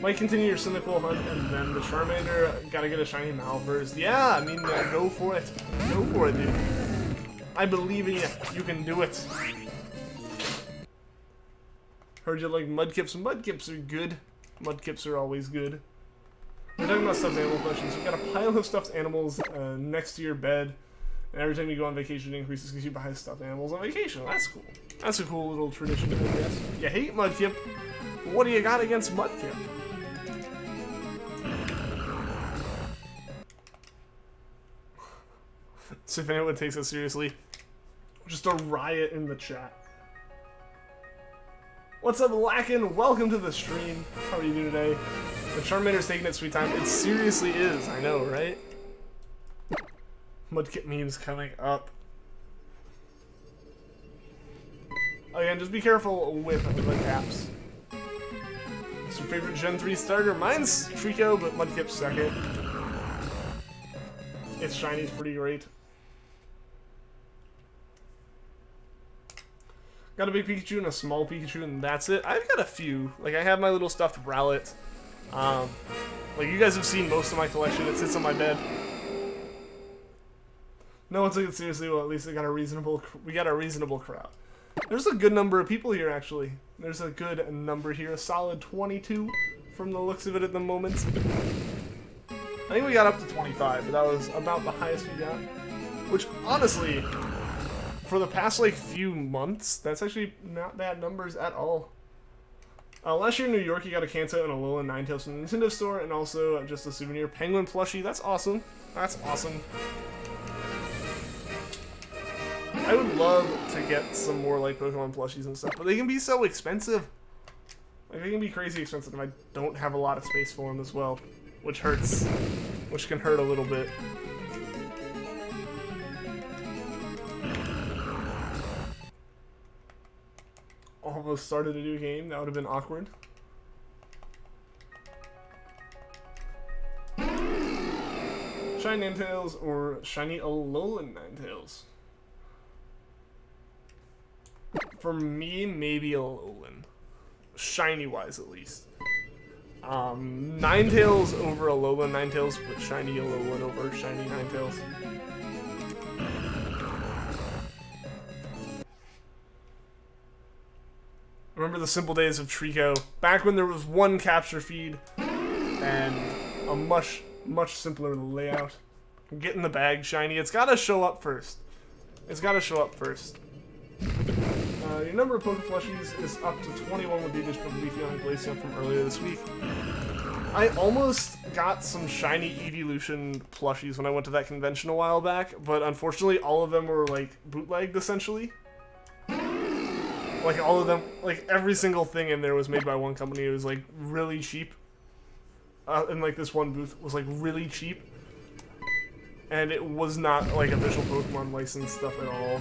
Might continue your cynical hunt and then the Charmander. Gotta get a shiny Malverse. Yeah, I mean, go for it. Go for it, dude. I believe in you. You can do it. Heard you like Mudkips. Mudkips are good. Mudkips are always good. We're talking about stuffed animal questions. You've got a pile of stuffed animals next to your bed, and every time you go on vacation, it increases because you buy stuffed animals on vacation. That's cool. That's a cool little tradition, I guess. You hate Mudkip. What do you got against Mudkip? So if anyone takes it seriously, just a riot in the chat. What's up, Lackin? Welcome to the stream. How are you doing today? The Charmander's taking its sweet time. It seriously is. I know, right? Mudkip memes coming up. Again, just be careful with the caps. What's your favorite Gen 3 starter? Mine's Treecko, but Mudkip's second. Its Shiny's pretty great. Got a big Pikachu and a small Pikachu, and that's it. I've got a few. Like, I have my little stuffed Rowlet. Like, you guys have seen most of my collection. It sits on my bed. No one took it seriously. Well, at least we got a reasonable crowd. There's a good number of people here, actually. There's a good number here. A solid 22 from the looks of it at the moment. I think we got up to 25, but that was about the highest we got. Which, honestly, for the past, like, few months, that's actually not bad numbers at all. Last year in New York, you got a Kanto and a Alolan Ninetales from the Nintendo store, and also just a souvenir Penguin plushie. That's awesome. That's awesome. I would love to get some more, like, Pokemon plushies and stuff, but they can be so expensive. Like, they can be crazy expensive, and I don't have a lot of space for them as well, which hurts. Which can hurt a little bit. Almost started a new game. That would have been awkward. Shiny Ninetales or shiny Alolan Ninetales? For me, maybe Alolan. Shiny-wise, at least. Ninetales over Alolan Ninetales, but shiny Alolan over shiny Ninetales. Remember the simple days of Treecko, back when there was one capture feed and a much simpler layout. Get in the bag, shiny. It's gotta show up first. It's gotta show up first. Your number of Poke plushies is up to 21 with the addition of Leafgreen and Glaceon from earlier this week. I almost got some shiny Evolution plushies when I went to that convention a while back, but unfortunately all of them were like bootlegged essentially. Like all of them, like every single thing in there was made by one company. It was like really cheap. And like this one booth was like really cheap. And it was not like official Pokemon licensed stuff at all.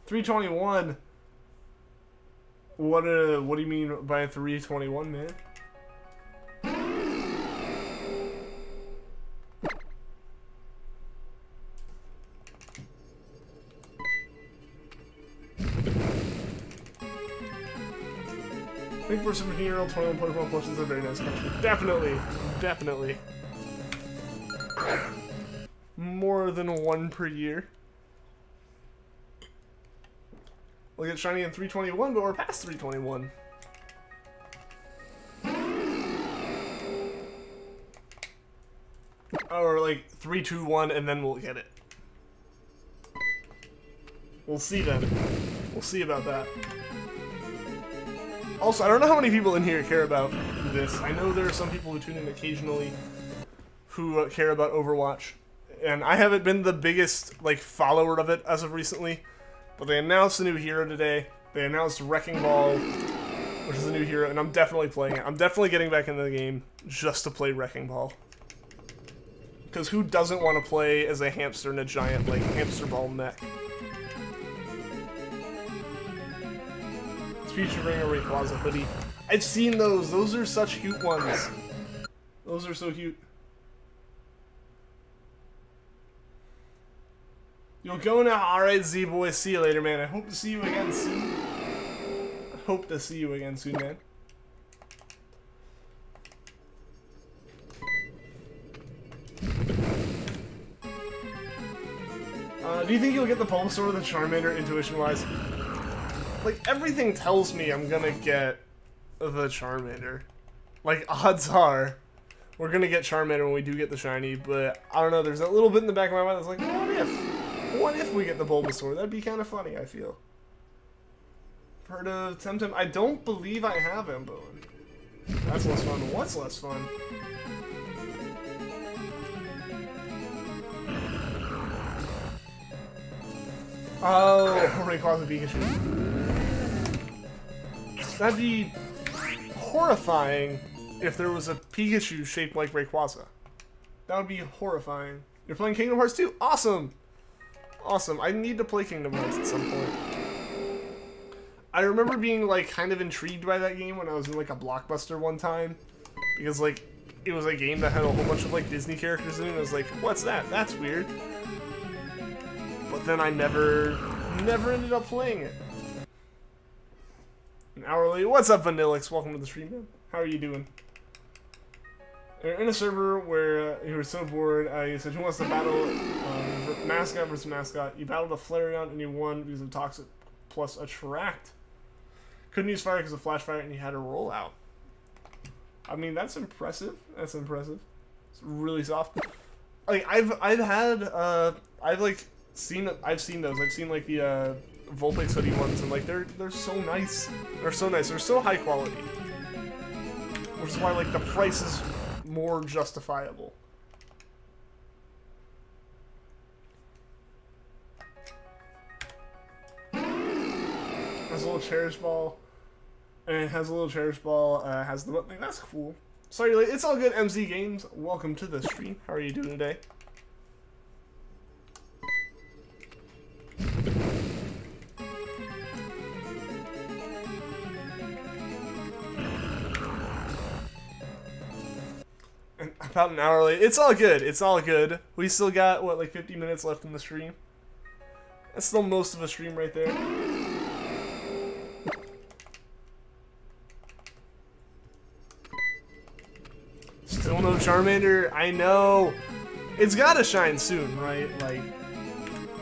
$321. What do you mean by $321, man? I think for a 17-year-old, 21 Pokemon Plus is a very nice country. Definitely. Definitely. More than one per year. We'll get shiny in 321, but we're past 321. Or like 321 and then we'll get it. We'll see then. We'll see about that. Also, I don't know how many people in here care about this. I know there are some people who tune in occasionally who care about Overwatch. And I haven't been the biggest like follower of it as of recently. But they announced a new hero today. They announced Wrecking Ball, which is a new hero, and I'm definitely playing it. I'm definitely getting back into the game just to play Wrecking Ball. Because who doesn't want to play as a hamster in a giant, like, hamster ball mech? It's featuring a Rayquaza hoodie. I've seen those. Those are such cute ones. Those are so cute. You'll go now. Alright, Z-Boy. See you later, man. I hope to see you again soon. I hope to see you again soon, man. Do you think you'll get the Bulbasaur or the Charmander intuition-wise? Like, everything tells me I'm gonna get the Charmander. Like, odds are we're gonna get Charmander when we do get the shiny, but I don't know, there's that little bit in the back of my mind that's like, what if? What if we get the Bulbasaur? That'd be kind of funny, I feel. Heard of Temtem? I don't believe I have Emboen. That's less fun. What's less fun? Oh, Rayquaza Pikachu. That'd be horrifying if there was a Pikachu shaped like Rayquaza. That would be horrifying. You're playing Kingdom Hearts 2? Awesome! Awesome. I need to play Kingdom Hearts at some point. I remember being, like, kind of intrigued by that game when I was in, like, a Blockbuster one time. Because, like, it was a game that had a whole bunch of, like, Disney characters in it. And I was like, what's that? That's weird. But then I never ended up playing it. An hour later. What's up, Vanillix? Welcome to the stream, man. How are you doing? You're in a server where you were so bored, you said, who wants to battle mascot versus mascot? You battled a Flareon and you won because of Toxic plus Attract. Couldn't use fire because of Flash Fire and you had to roll out. I mean, that's impressive. That's impressive. It's really soft. Like, I've seen those. I've seen like the Vulpix hoodie ones, and like they're so nice. They're so nice. They're so high quality. Which is why like the price is more justifiable. Has a little Cherish Ball. And it has a little Cherish Ball. Has the button. That's cool. Sorry, it's all good, MZ Games. Welcome to the stream. How are you doing today? About an hour late. It's all good. It's all good. We still got, what, like 50 minutes left in the stream? That's still most of a stream right there. Still no Charmander. I know. It's gotta shine soon, right? Like,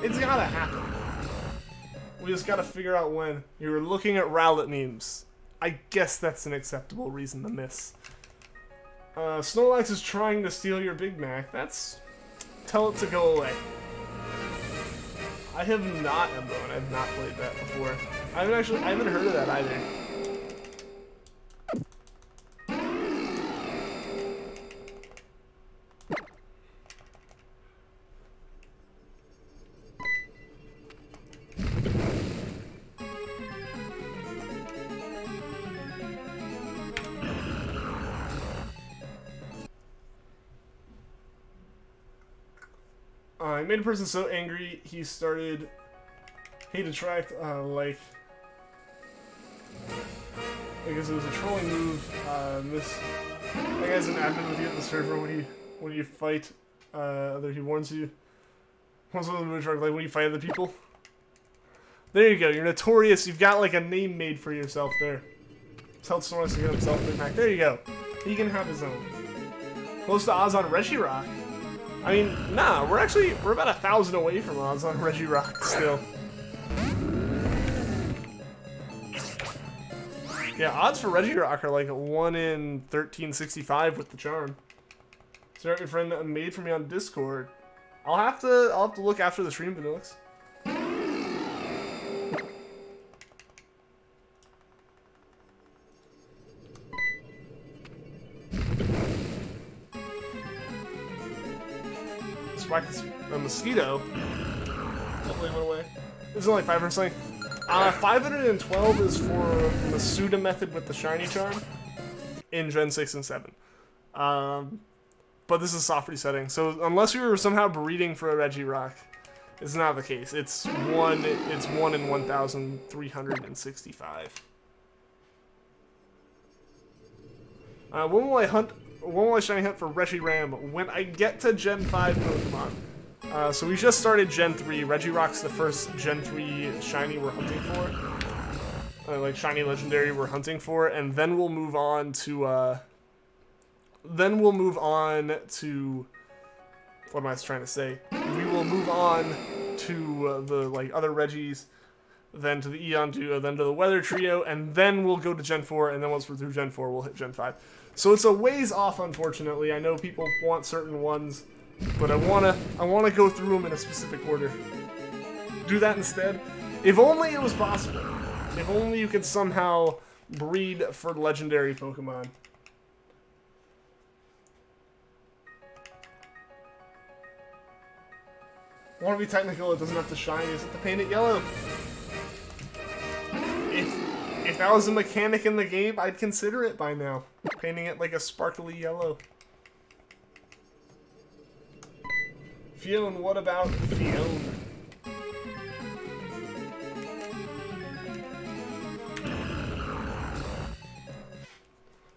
it's gotta happen. We just gotta figure out when. You were looking at Rowlet memes. I guess that's an acceptable reason to miss. Snorlax is trying to steal your Big Mac. Tell it to go away. I have not Emboen. I've not played that before. I haven't heard of that either. Made a person so angry he started hate attract like I guess it was a trolling move. This I guess an admin with you at the server when you fight he warns you. What's one of the moves like when you fight other people? There you go. You're notorious. You've got like a name made for yourself there. Tell Soros to get himself Big Mac. There you go. He can have his own. Close to Oz on Regirock. I mean, nah, we're about 1,000 away from Oz on Regirock still. Yeah, odds for Regirock are like 1 in 1365 with the charm. Sorry, my friend made for me on Discord. I'll have to look after the stream, Vanillix. Whack a mosquito. Hopefully it went away. This is only 500 something. 512 is for Masuda method with the shiny charm in Gen 6 and 7. But this is soft resetting. So unless you were somehow breeding for a Regirock, it's not the case. It's 1 in 1,365. When will I shiny hunt for Reshiram? When I get to Gen 5 Pokemon. So we just started Gen 3. Regirock's the first Gen 3 shiny we're hunting for. Like shiny legendary we're hunting for, and then we'll move on to what am I trying to say? We will move on to the like other Regis, then to the Eon Duo, then to the Weather Trio, and then we'll go to Gen 4, and then once we're through Gen 4, we'll hit Gen 5. So it's a ways off, unfortunately. I know people want certain ones, but I wanna go through them in a specific order. Do that instead. If only it was possible. If only you could somehow breed for legendary Pokemon. I want to be technical, it doesn't have to shine. Is it to paint it yellow? If that was a mechanic in the game, I'd consider it by now. Painting it like a sparkly yellow. Fiona, what about Fiona?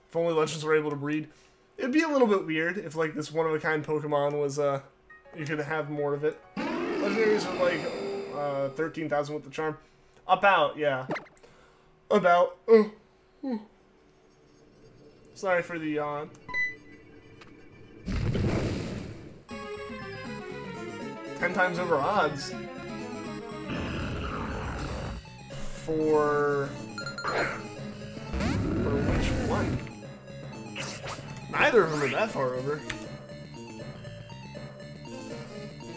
If only Legends were able to breed. It'd be a little bit weird if like this one-of-a-kind Pokemon was, you could have more of it. Legendaries are like 13,000 with the charm. About, yeah. About. Sorry for the yawn. Ten times over odds. For which one? Neither of them are that far over.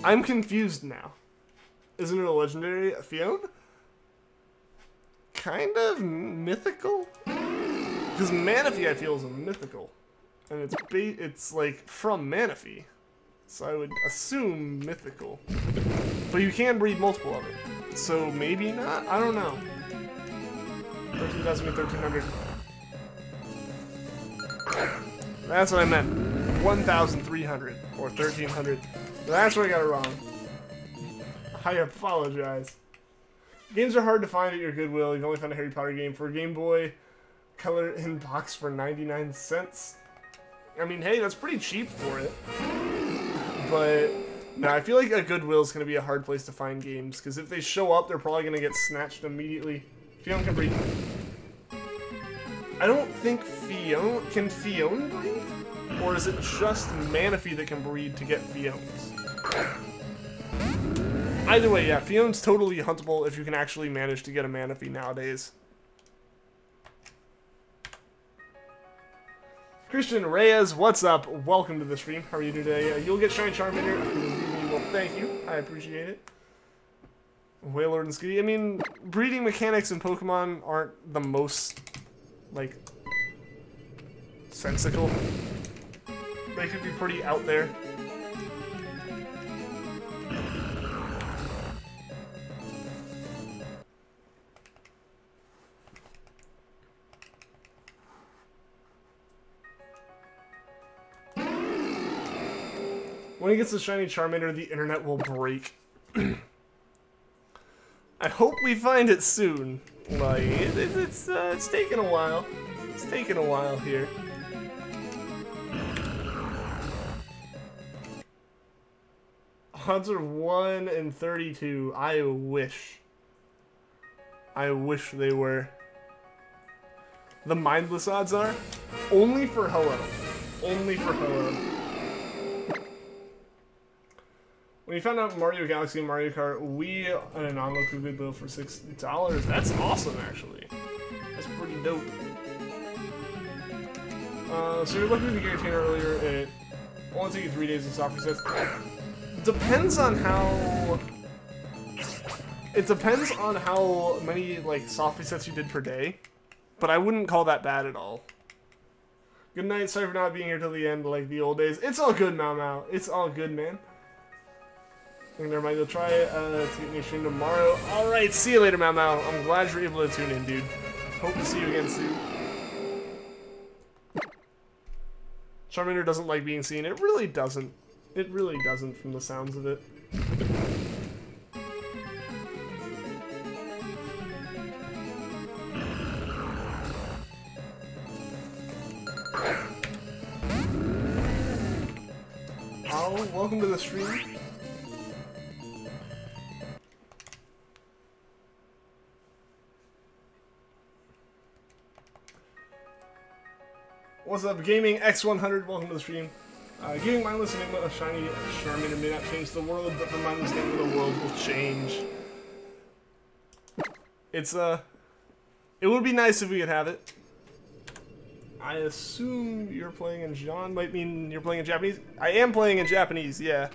I'm confused now. Isn't it a legendary Fiona? Kind of mythical? Because Manaphy I feel is a mythical. And it's like from Manaphy. So I would assume mythical. But you can breed multiple of it. So maybe not? I don't know. 13,000 1300. That's what I meant. 1,300 or 1,300. That's where I got it wrong. I apologize. Games are hard to find at your Goodwill. You can only find a Harry Potter game for a Game Boy Color in box for 99 cents. I mean, hey, that's pretty cheap for it. But no, I feel like a Goodwill is going to be a hard place to find games because if they show up, they're probably going to get snatched immediately. Fiona can breed. I don't think Fiona... Can Fiona breed? Or is it just Manaphy that can breed to get Fionas? Either way, yeah, Fiona's totally huntable if you can actually manage to get a Manaphy nowadays. Christian Reyes, what's up? Welcome to the stream. How are you today? You'll get Shiny Charmander. Well, thank you. I appreciate it. Wailord and Skitty. I mean, breeding mechanics in Pokemon aren't the most, like, sensical. They could be pretty out there. When he gets a shiny Charmander, the internet will break. I hope we find it soon. Like, it's taking a while. It's taking a while here. Odds are 1 in 32. I wish. I wish they were. The mindless odds are only for hello. Only for hello. When you found out Mario Galaxy and Mario Kart, we on an on-local good bill for $6. That's awesome, actually. That's pretty dope. So you're looking at the Guillotine earlier. It only took you 3 days of soft resets. Depends on how. It depends on how many like soft resets you did per day, but I wouldn't call that bad at all. Good night. Sorry for not being here till the end, like the old days. It's all good, Mau. It's all good, man. I think never mind. You'll try to get me a stream tomorrow. All right. See you later, Mau. I'm glad you're able to tune in, dude. Hope to see you again soon. Charmander doesn't like being seen. It really doesn't. It really doesn't, from the sounds of it. Oh, welcome to the stream. What's up, Gaming X100? Welcome to the stream. Giving Mindless Enigma a shiny Charmander may not change the world, but for Mindless Enigma, the world will change. It's, it would be nice if we could have it. I assume you're playing in Jean, might mean you're playing in Japanese? I am playing in Japanese, yeah.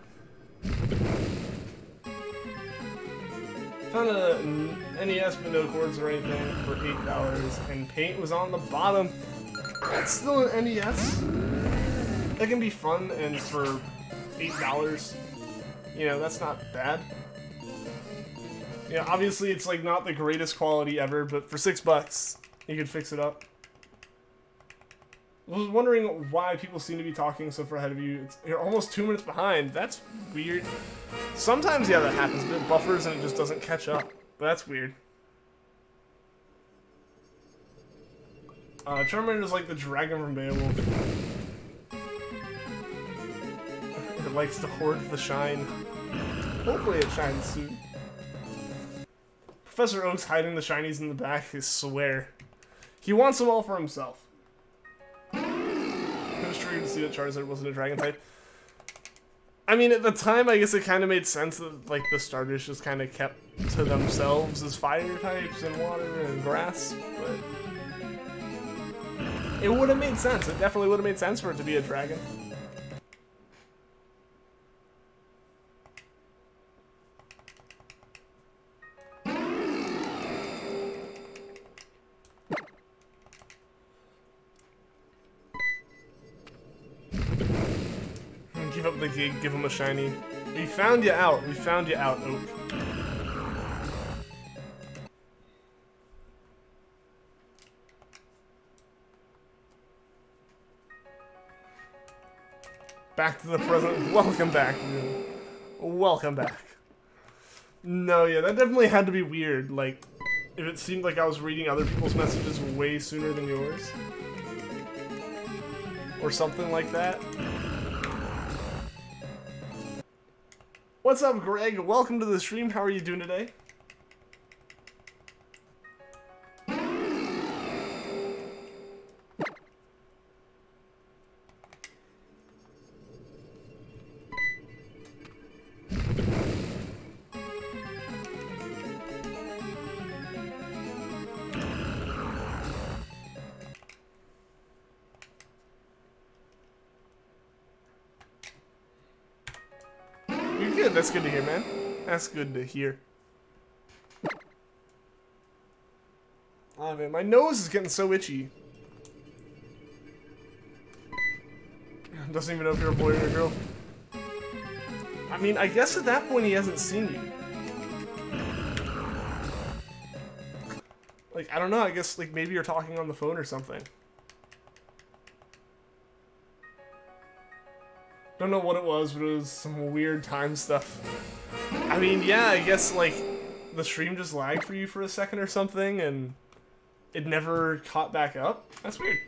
Found a NES but no cords or anything for $8, and paint was on the bottom. It's still an NES. That can be fun, and for $8, you know, that's not bad. Yeah, obviously it's like not the greatest quality ever, but for $6, you could fix it up. I was wondering why people seem to be talking so far ahead of you. You're almost 2 minutes behind. That's weird. Sometimes, yeah, that happens. It buffers and it just doesn't catch up. But that's weird. Charmander is like the dragon from Beowulf. It likes to hoard the shine. Hopefully it shines soon. Professor Oak's hiding the shinies in the back, I swear. He wants them all for himself. It was true to see that Charizard wasn't a dragon type. I mean, at the time, I guess it kind of made sense that like the starters just kind of kept to themselves as fire types and water and grass, but it would have made sense. It definitely would have made sense for it to be a dragon. Give up the gig, give him a shiny. We found you out. We found you out, Oak. Back to the present. Welcome back. Welcome back. No, yeah, that definitely had to be weird. Like, if it seemed like I was reading other people's messages way sooner than yours. Or something like that. What's up, Greg? Welcome to the stream. How are you doing today? That's good to hear, man. That's good to hear. Oh man, my nose is getting so itchy. Doesn't even know if you're a boy or a girl. I mean, I guess at that point he hasn't seen you. Like, I don't know, I guess like maybe you're talking on the phone or something. Don't know what it was, but it was some weird time stuff. I mean, yeah, I guess, like, the stream just lagged for you for a second or something, and it never caught back up? That's weird.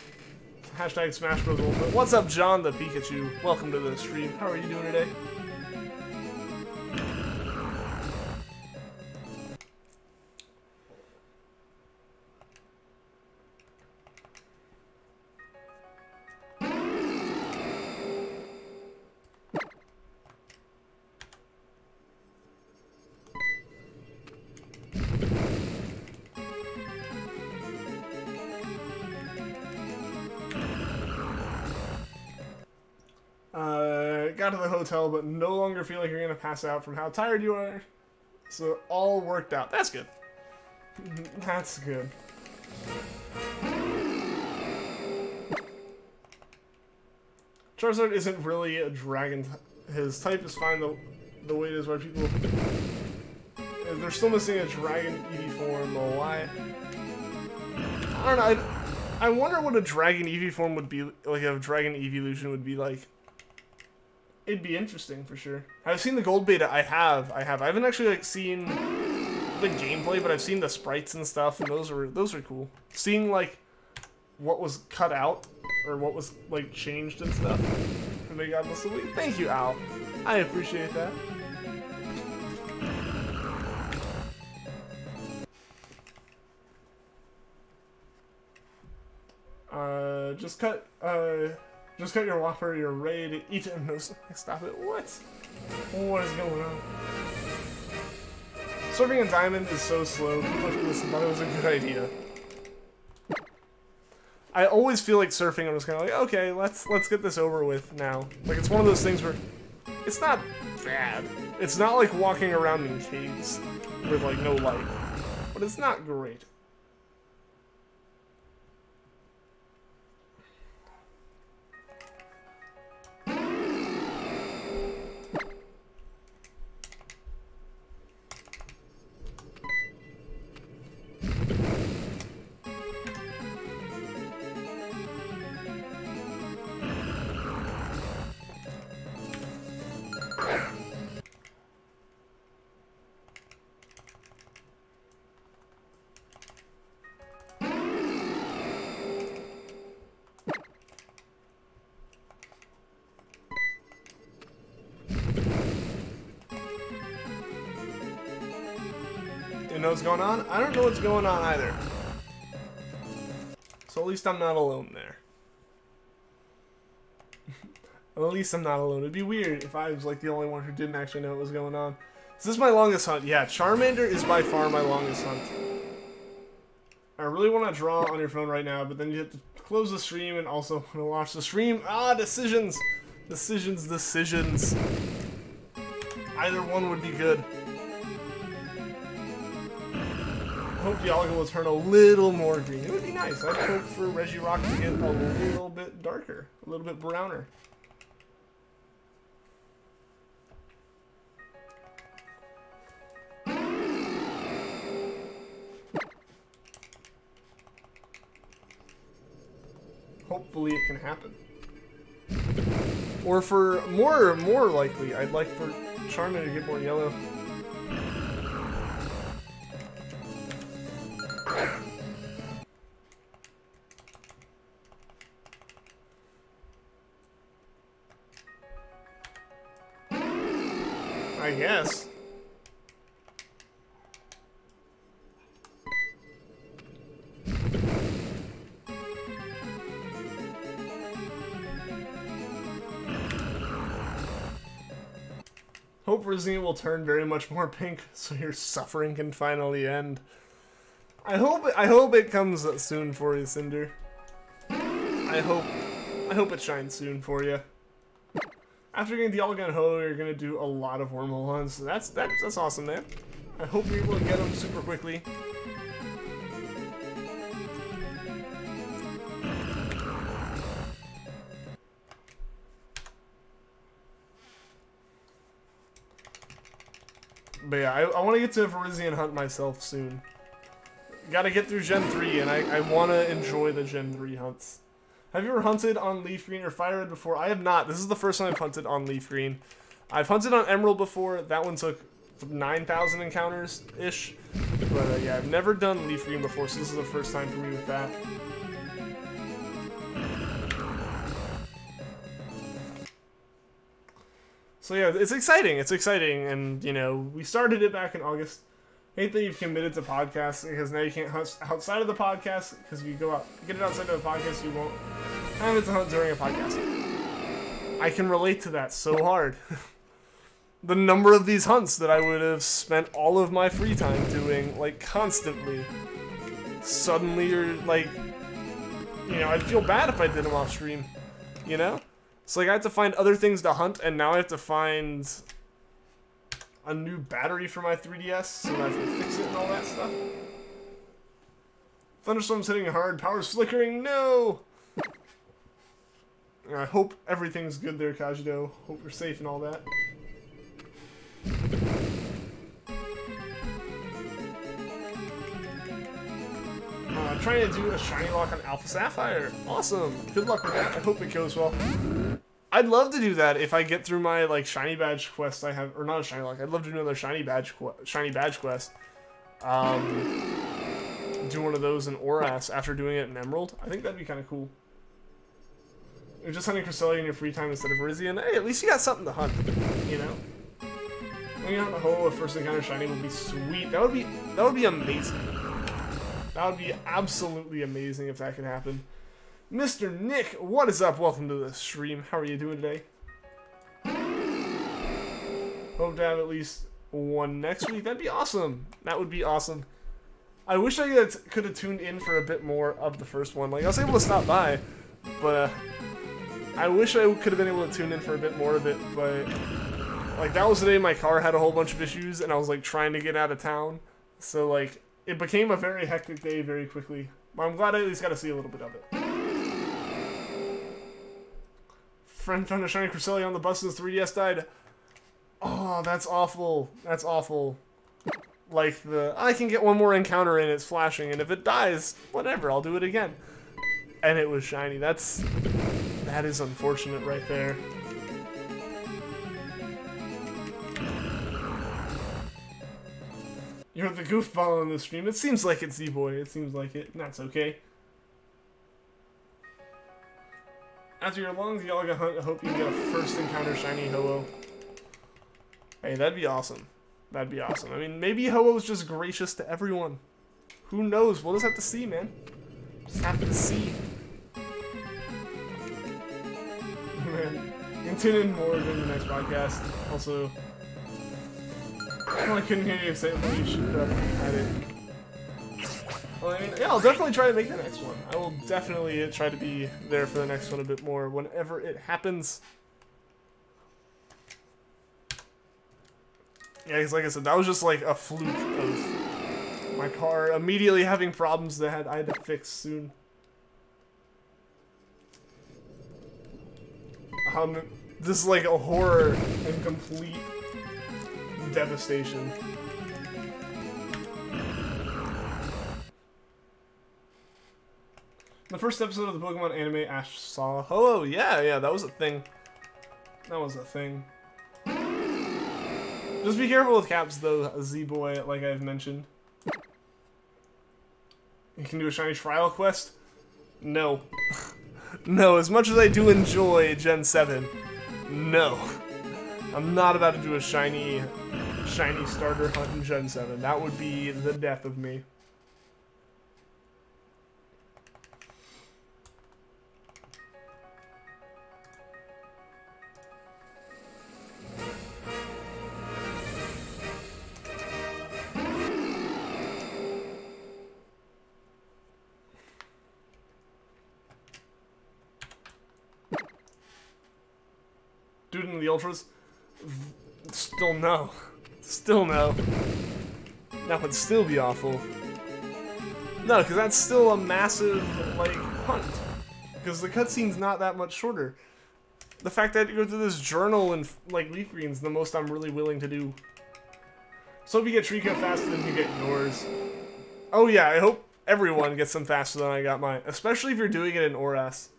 Hashtag Smash Bros. Ultimate. What's up, John the Pikachu? Welcome to the stream. How are you doing today? Got to the hotel, but no longer feel like you're gonna pass out from how tired you are. So all worked out. That's good. That's good. Charizard isn't really a dragon. His type is fine the way it is. Why people? They're still missing a dragon EV form. Oh, why? I don't know. I wonder what a dragon EV form would be like. A dragon evolution would be like. It'd be interesting for sure. I've seen the gold beta. I haven't actually like seen the gameplay, but I've seen the sprites and stuff, and those were cool. Seeing like what was cut out or what was like changed and stuff. And they got this. Thank you, Al. I appreciate that. Just cut your Whopper, you're ready to eat it. No, stop it. What? What is going on? Surfing in Diamond is so slow. People who listen thought it was a good idea. I always feel like surfing, I'm just kind of like, okay, let's get this over with now. Like, it's one of those things where it's not bad. It's not like walking around in caves with, like, no light. But it's not great. Know what's going on? I don't know what's going on either. So at least I'm not alone there. Well, at least I'm not alone. It'd be weird if I was like the only one who didn't actually know what was going on. Is this my longest hunt? Yeah, Charmander is by far my longest hunt. I really want to draw on your phone right now, but then you have to close the stream and also want to watch the stream. Ah, decisions! Decisions. Either one would be good. I hope Dialga will turn a little more green. It would be nice. I'd hope for Regirock to get a little bit darker, a little bit browner. Hopefully it can happen. Or for more likely, I'd like for Charmander to get more yellow. I guess. Hope Resident will turn very much more pink so your suffering can finally end. I hope it comes soon for you, Cinder. I hope it shines soon for you. After getting Dialga and Ho, you're gonna do a lot of wormhole hunts. That's awesome, man. I hope you're able to get them super quickly. But yeah, I want to get to a Virizion hunt myself soon. Gotta get through Gen 3, and I want to enjoy the Gen 3 hunts. Have you ever hunted on Leafgreen or Fire Red before? I have not. This is the first time I've hunted on Leafgreen. I've hunted on Emerald before. That one took 9,000 encounters-ish. But yeah, I've never done Leafgreen before, so this is the first time for me with that. So yeah, it's exciting. It's exciting, and you know, we started it back in August. Hate that you've committed to podcasts, because now you can't hunt outside of the podcast, because if you go out, get it outside of the podcast, you won't have it to hunt during a podcast. I can relate to that so hard. The number of these hunts that I would have spent all of my free time doing, like, constantly. Suddenly you're, like, you know, I'd feel bad if I did them off stream, you know? It's like I have to find other things to hunt, and now I have to find a new battery for my 3DS so that I can fix it and all that stuff. Thunderstorm's hitting hard, power's flickering, no! I hope everything's good there, Kajido. Hope you're safe and all that. Trying to do a shiny lock on Alpha Sapphire. Awesome. Good luck with that. I hope it goes well. I'd love to do that if I get through my like shiny badge quest I have, or not a shiny lock. I'd love to do another shiny badge quest. Do one of those in Oras after doing it in Emerald. I think that'd be kind of cool. You're just hunting Cresselia in your free time instead of Rizian. Hey, at least you got something to hunt. You know. When you hunt a Ho-Oh, a first encounter shiny would be sweet. That would be amazing. That would be absolutely amazing if that could happen. Mr. Nick, what is up? Welcome to the stream. How are you doing today? Hope to have at least one next week. That'd be awesome. That would be awesome. I wish I could have tuned in for a bit more of the first one. Like, I was able to stop by, but I wish I could have been able to tune in for a bit more of it, but like, that was the day my car had a whole bunch of issues, and I was like trying to get out of town. So like, it became a very hectic day very quickly. But I'm glad I at least got to see a little bit of it. Friend found a shiny Cresselia on the bus as 3DS died. Oh, that's awful. That's awful. Like I can get one more encounter in, it's flashing, and if it dies, whatever, I'll do it again. And it was shiny. That is unfortunate right there. You're the goofball on the stream. It seems like it's Z-Boy. It seems like it, and that's okay. After your long Dialga hunt, I hope you can get a first encounter shiny Ho-Oh. Hey, that'd be awesome. That'd be awesome. I mean, maybe Ho-Oh's just gracious to everyone. Who knows? We'll just have to see, man. Just have to see. Man, you can tune in more during the next podcast. Also, I couldn't hear you say it, but you should have had it. Well, I mean, yeah, I'll definitely try to make the next one. I will definitely try to be there for the next one a bit more whenever it happens. Yeah, because like I said, that was just like a fluke of my car immediately having problems that I had to fix soon. This is like a horror and complete devastation. The first episode of the Pokemon anime, Ash saw Ho-Oh. Yeah, that was a thing. That was a thing. Just be careful with caps, though, Z-Boy, like I've mentioned. You can do a shiny trial quest? No. No, as much as I do enjoy Gen 7, no. I'm not about to do a shiny starter hunt in Gen 7. That would be the death of me. Dude in the Ultras? Still no. Still no. That would still be awful. No, because that's still a massive, like, hunt. Because the cutscene's not that much shorter. The fact that you go through this journal and, like, Leafgreen's the most I'm really willing to do. So if you get Treecko faster than you get yours. Oh yeah, I hope everyone gets them faster than I got mine. Especially if you're doing it in Oras.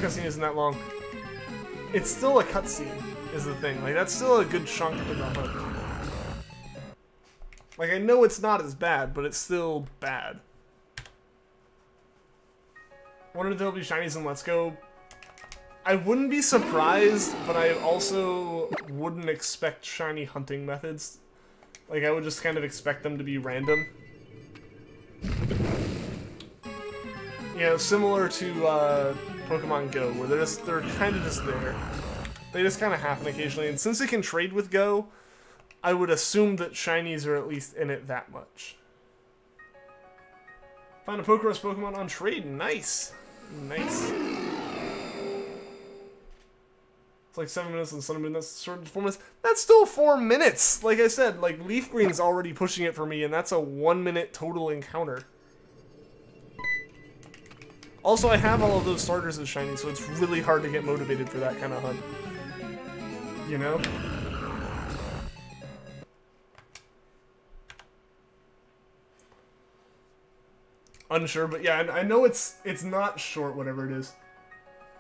cutscene isn't that long. It's still a cutscene, is the thing. Like, that's still a good chunk of the hunt. Like, I know it's not as bad, but it's still bad. Wonder if there'll be shinies in Let's Go. I wouldn't be surprised, but I also wouldn't expect shiny hunting methods. Like, I would just kind of expect them to be random. You know, similar to Pokemon Go, where they're kind of just there. They just kind of happen occasionally, and since it can trade with Go, I would assume that shinies are at least in it that much. Find a Pokerus Pokemon on trade. Nice! Nice. It's like 7 minutes and Sun and Moon, that's sort of 4 minutes. That's still 4 minutes! Like I said, like, Leafgreen's already pushing it for me, and that's a 1 minute total encounter. Also, I have all of those starters as shiny, so it's really hard to get motivated for that kind of hunt. You know? Unsure, but yeah, I know it's not short, whatever it is.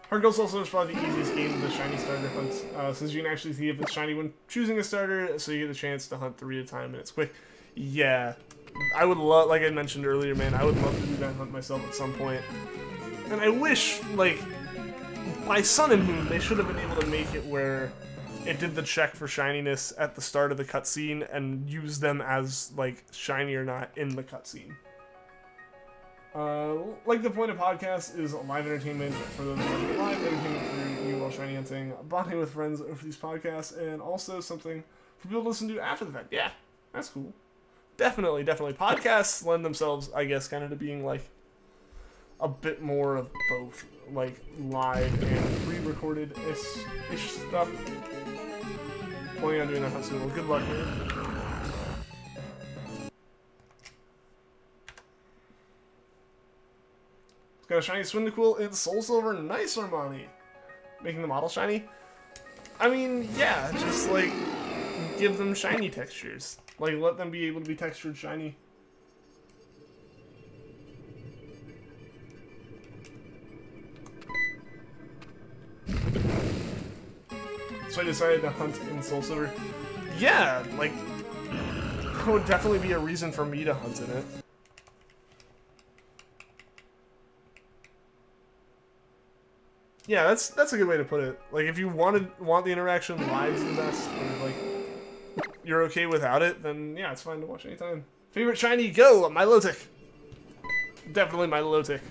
Hard Goals also is probably the easiest game of the shiny starter hunts, since you can actually see if it's shiny when choosing a starter, so you get the chance to hunt 3 at a time, and it's quick. Yeah, I would love, like I mentioned earlier, man, I would love to do that hunt myself at some point. And I wish, like, by Sun and Moon, they should have been able to make it where it did the check for shininess at the start of the cutscene and use them as, like, shiny or not in the cutscene. Like the point of podcast is live entertainment for those watching live entertainment for you while shiny hunting, bonding with friends over these podcasts, and also something for people to listen to after the fact. Yeah, that's cool. Definitely, definitely. Podcasts lend themselves, I guess, kind of to being like a bit more of both, like live and pre-recorded-ish stuff. Planning on doing that soon. Well, good luck, man. Got a shiny Swindacool in Soul Silver. Nice, Armani. Making the model shiny? I mean, yeah, just like give them shiny textures. Like, let them be able to be textured shiny. So I decided to hunt in Soul Silver. Yeah, like, that would definitely be a reason for me to hunt in it. Yeah, that's a good way to put it. Like, if you want the interaction, live's the best. Or, like, you're okay without it, then yeah, it's fine to watch anytime. Favorite shiny? Go! Milotic! Definitely Milotic.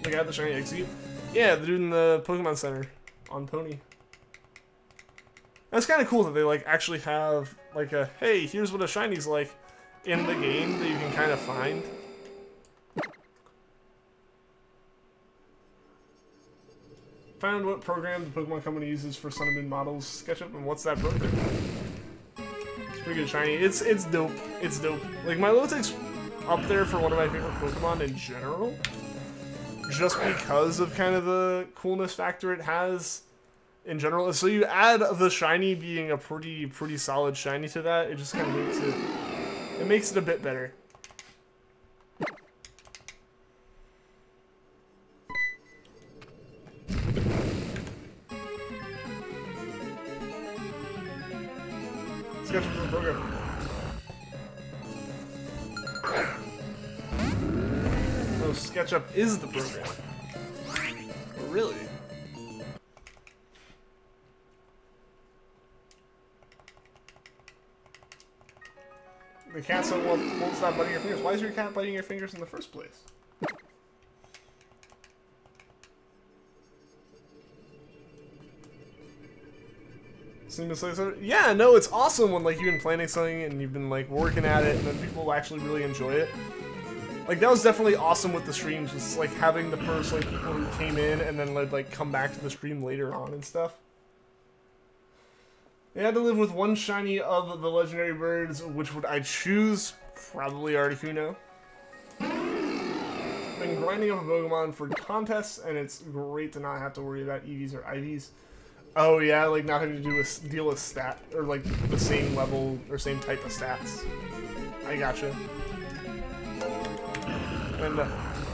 The guy with the shiny Execute? Yeah, the dude in the Pokemon Center on Pony. That's kind of cool that they, like, actually have, like, a, hey, here's what a shiny's like in the game that you can kind of find. Found what program the Pokemon Company uses for Sun and Moon models SketchUp, and what's that program? It's pretty good shiny. It's dope. It's dope. Like, Milotic's up there for one of my favorite Pokemon in general, just because of kind of the coolness factor it has in general. So you add the shiny being a pretty solid shiny to that, it just kind of makes it. It makes it a bit better. SketchUp is the program. No, SketchUp is the program. Really? The cat won't stop biting your fingers. Why is your cat biting your fingers in the first place? Yeah, no, it's awesome when like you've been planning something and you've been like working at it and then people actually really enjoy it. Like that was definitely awesome with the streams, was like having the first like people who came in and then like come back to the stream later on and stuff. They had to live with one shiny of the legendary birds. Which would I choose? Probably Articuno. Been grinding up a Pokemon for contests, and it's great to not have to worry about EVs or IVs. Oh yeah, like not having to deal with stat or like the same level or same type of stats. I gotcha. And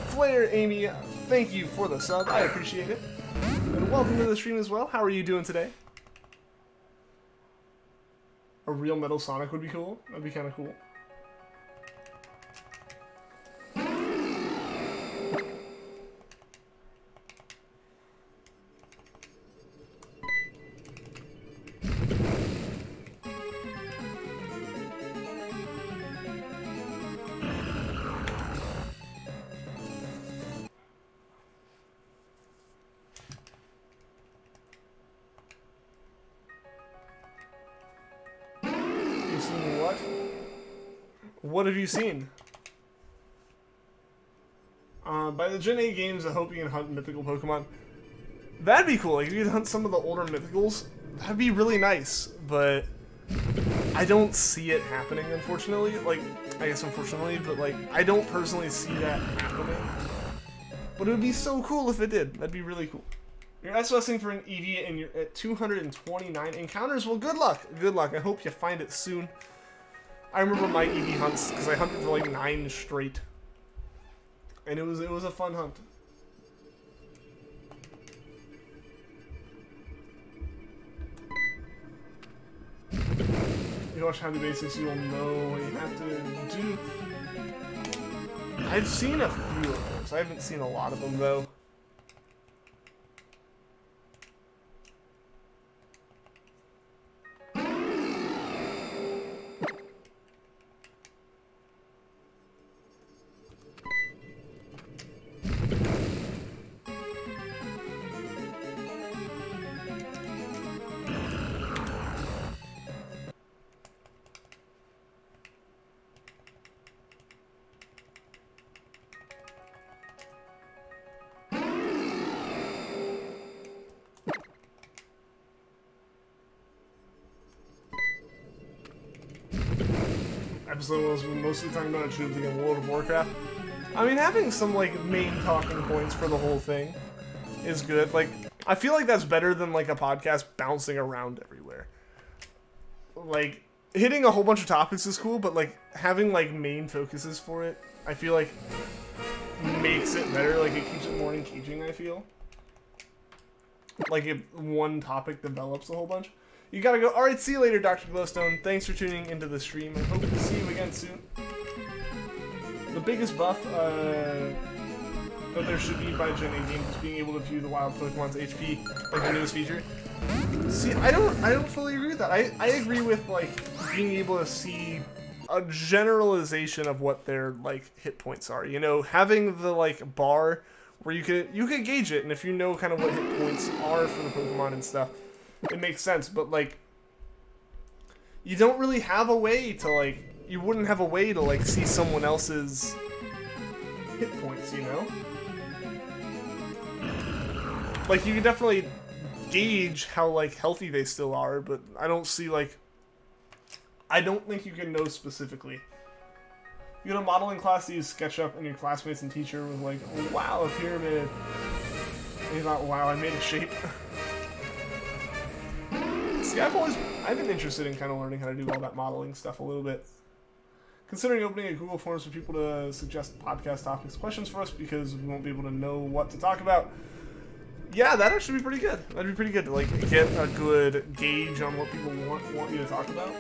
Flair Amy, thank you for the sub. I appreciate it. And welcome to the stream as well. How are you doing today? A real Metal Sonic would be cool. That'd be kind of cool. What have you seen? By the Gen 8 games, I hope you can hunt mythical Pokemon. That'd be cool. Like, if you could hunt some of the older mythicals, that'd be really nice. But I don't see it happening, unfortunately. Like, I guess unfortunately, but like, I don't personally see that happening. But it would be so cool if it did. That'd be really cool. You're SOSing for an Eevee and you're at 229 encounters. Well, good luck. Good luck. I hope you find it soon. I remember my Eevee hunts because I hunted for like 9 straight, and it was a fun hunt. You watch How the Basics, you'll know what you have to do. I've seen a few of those. I haven't seen a lot of them though. Episode was mostly talking about Tubes in World of Warcraft. I mean, having some like main talking points for the whole thing is good. Like, I feel like that's better than like a podcast bouncing around everywhere. Like, hitting a whole bunch of topics is cool, but like having like main focuses for it, I feel like makes it better. Like, it keeps it more engaging, I feel. Like, if one topic develops a whole bunch. You gotta go. Alright, see you later, Dr. Glowstone. Thanks for tuning into the stream. I hope to see you again soon. The biggest buff that there should be by Gen 8 games is being able to view the wild Pokemon's HP, like the newest feature. See, I don't fully agree with that. I agree with like being able to see a generalization of what their like hit points are. You know, having the like bar where you could gauge it, and if you know kind of what hit points are for the Pokemon and stuff, it makes sense. But like, you don't really have a way to like, you wouldn't have a way to like see someone else's hit points, you know? Like, you can definitely gauge how like healthy they still are, but I don't see like, I don't think you can know specifically. You go to modeling class, you sketch up, and your classmates and teacher was like, oh, wow, a pyramid. And you thought, wow, I made a shape. See, I've been interested in kind of learning how to do all that modeling stuff a little bit. Considering opening a Google Forms for people to suggest podcast topics, questions for us, because we won't be able to know what to talk about. Yeah, that'd actually be pretty good. That'd be pretty good to like get a good gauge on what people want you to talk about.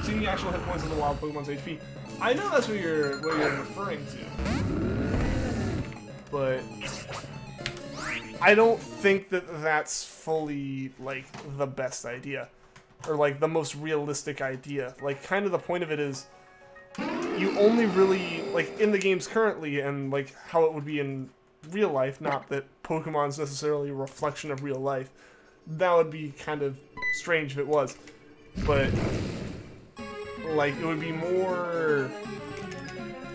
Seeing the actual hit points of the wild Pokemon's HP. I know that's what you're referring to, but I don't think that that's fully like the best idea, or like the most realistic idea. Like, kind of the point of it is, you only really like in the games currently, and like how it would be in real life. Not that Pokemon's necessarily a reflection of real life. That would be kind of strange if it was, but like, it would be more,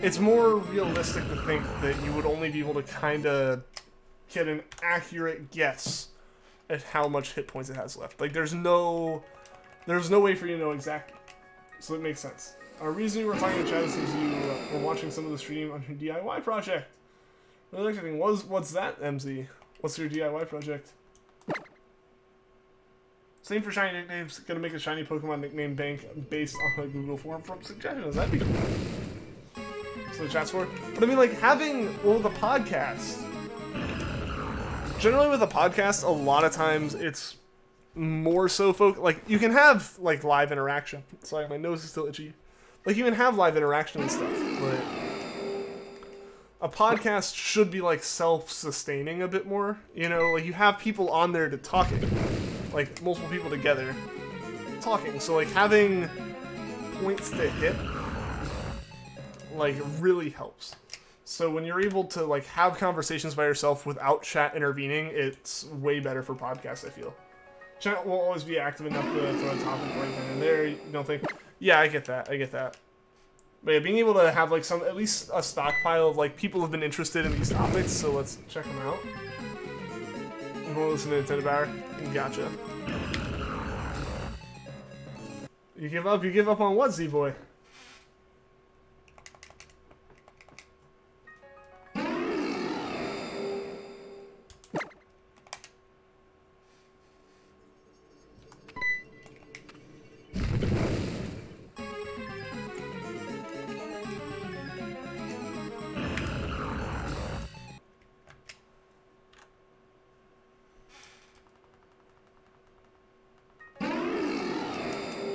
it's more realistic to think that you would only be able to kind of get an accurate guess at how much hit points it has left. Like, there's no way for you to know exactly. So it makes sense. Our reason you were talking in chat is because you were watching some of the stream on your DIY project. Really interesting. What's that, MZ? What's your DIY project? Same for shiny nicknames. Gonna make a shiny Pokemon nickname bank based on a Google form from suggestions. That'd be cool. So the chat's for. But I mean, like, having, well, the podcast. Generally with a podcast, a lot of times it's more so like, you can have, like, live interaction. Sorry, my nose is still itchy. Like, you can have live interaction and stuff, but a podcast should be, like, self-sustaining a bit more. You know, like, you have people on there to talking. Like, multiple people together talking. So, like, having points to hit, like, really helps. So when you're able to, like, have conversations by yourself without chat intervening, it's way better for podcasts, I feel. Chat won't always be active enough to throw a topic right then and there. You don't think... Yeah, I get that. I get that. But yeah, being able to have, like, at least a stockpile of, like, people have been interested in these topics, so let's check them out. You want to listen to Nintendo Power? Gotcha. You give up? You give up on what, Z-Boy?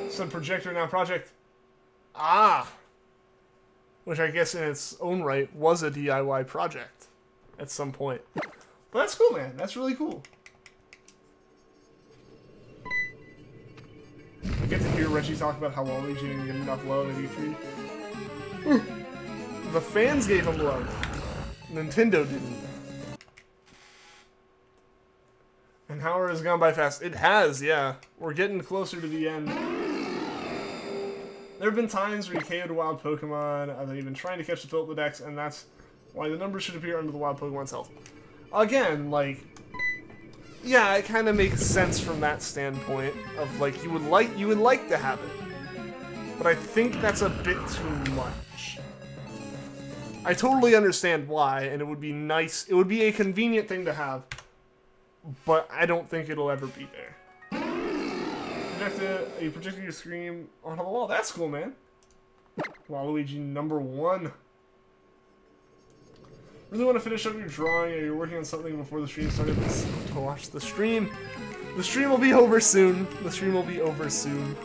Some projector, now project. Ah! Which I guess in its own right was a DIY project at some point. But that's cool, man. That's really cool. I get to hear Reggie talk about how Waluigi didn't get enough love at E3. The fans gave him love. Nintendo didn't. An hour has gone by fast. It has, yeah. We're getting closer to the end. There have been times where you KO'd a wild Pokemon, that you've been trying to catch the Vulpix, and that's why the numbers should appear under the wild Pokemon's health. Again, like, yeah, it kind of makes sense from that standpoint of, like, you would like to have it, but I think that's a bit too much. I totally understand why, and it would be nice, it would be a convenient thing to have, but I don't think it'll ever be there. You projected your screen onto the wall. That's cool, man. Waluigi #1. Really want to finish up your drawing, or you're working on something before the stream started. To watch the stream. The stream will be over soon. The stream will be over soon.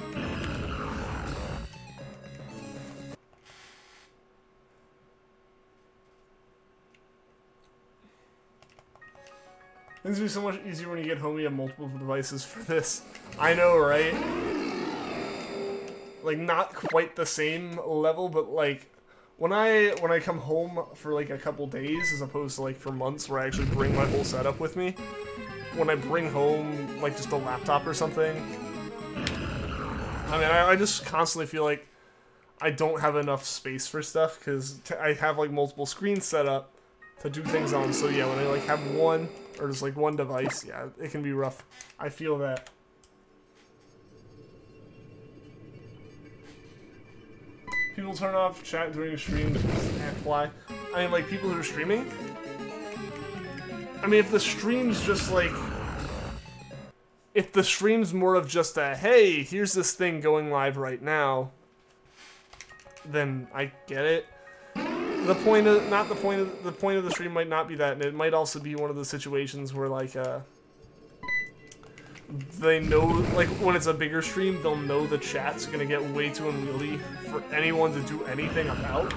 Things will be so much easier when you get home. You have multiple devices for this. I know, right? Like, not quite the same level, but like when I come home for like a couple days, as opposed to like for months, where I actually bring my whole setup with me. When I bring home like just a laptop or something, I mean, I just constantly feel like I don't have enough space for stuff because I have like multiple screens set up to do things on. So yeah, when I like have one or just like one device, yeah, it can be rough. I feel that. People turn off chat during streams. Why? I mean, like people who are streaming. I mean, if the stream's just like, if the stream's more of just a hey, here's this thing going live right now, then I get it. The point of the point of the stream might not be that, and it might also be one of the situations where like they know, like when it's a bigger stream, they'll know the chat's gonna get way too unwieldy for anyone to do anything about.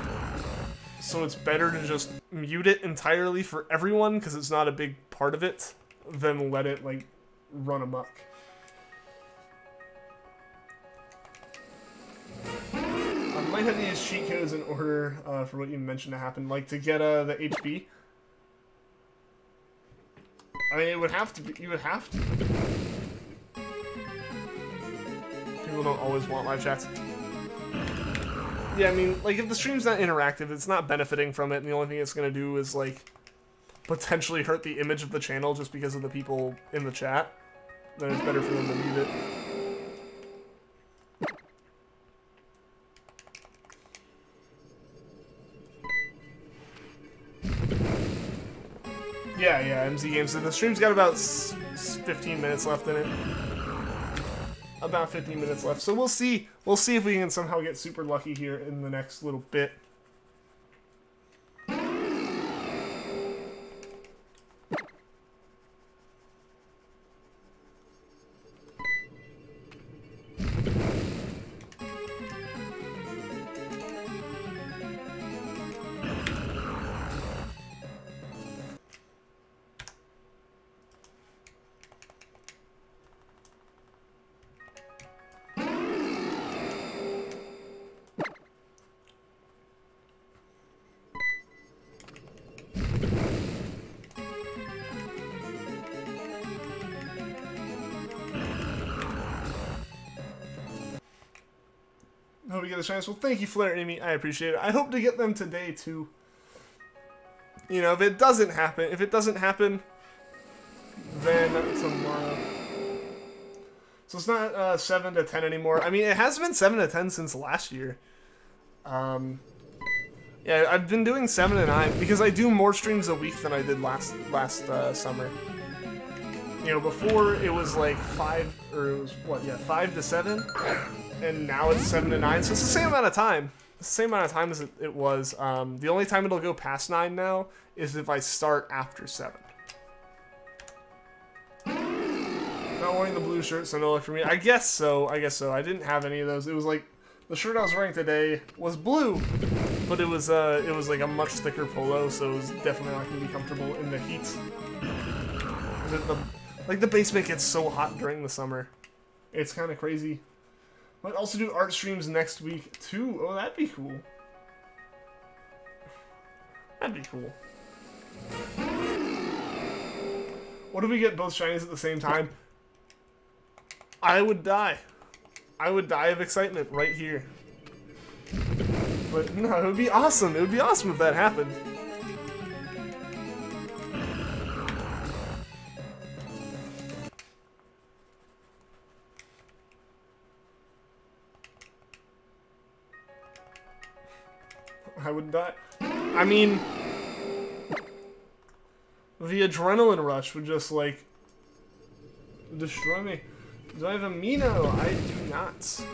So it's better to just mute it entirely for everyone because it's not a big part of it, than let it like run amok. I might have to use cheat codes in order for what you mentioned to happen, like to get the HP. I mean, it would have to be. You would have to. People don't always want live chats. Yeah, I mean, like if the stream's not interactive, it's not benefiting from it, and the only thing it's gonna do is like potentially hurt the image of the channel just because of the people in the chat. Then it's better for them to mute it. Yeah, MZ Games. So the stream's got about 15 minutes left in it. about 15 minutes left. So we'll see. We'll see if we can somehow get super lucky here in the next little bit. Hope you get a chance. Well, thank you, Flare Amy. I appreciate it. I hope to get them today too. You know, if it doesn't happen, then tomorrow. So it's not 7 to 10 anymore. I mean, it has been 7 to 10 since last year. Yeah, I've been doing 7 to 9 because I do more streams a week than I did last summer. You know, before it was like 5 to 7. And now it's 7 to 9, so it's the same amount of time. The same amount of time as it was. The only time it'll go past 9 now is if I start after 7. Not wearing the blue shirt, so no luck for me. I guess so. I didn't have any of those. It was like the shirt I was wearing today was blue, but it was like a much thicker polo, so it was definitely not going to be comfortable in the heat. Like the basement gets so hot during the summer. It's kind of crazy. Might also do art streams next week, too. Oh, that'd be cool. That'd be cool. What if we get both shinies at the same time? I would die. I would die of excitement right here. But, no, it would be awesome. It would be awesome if that happened. I would die. I mean, the adrenaline rush would just, like, destroy me. Do I have a Mino? I do not.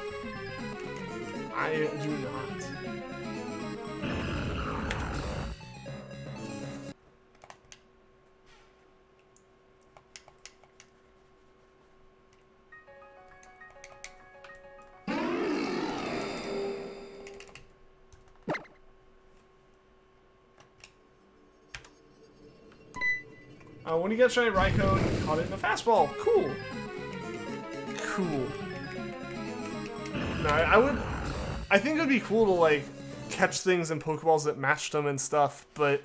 I do not. When you get shiny Raikou, you caught it in a fastball. Cool. Cool. No, I think it would be cool to, like, catch things in Pokeballs that matched them and stuff, but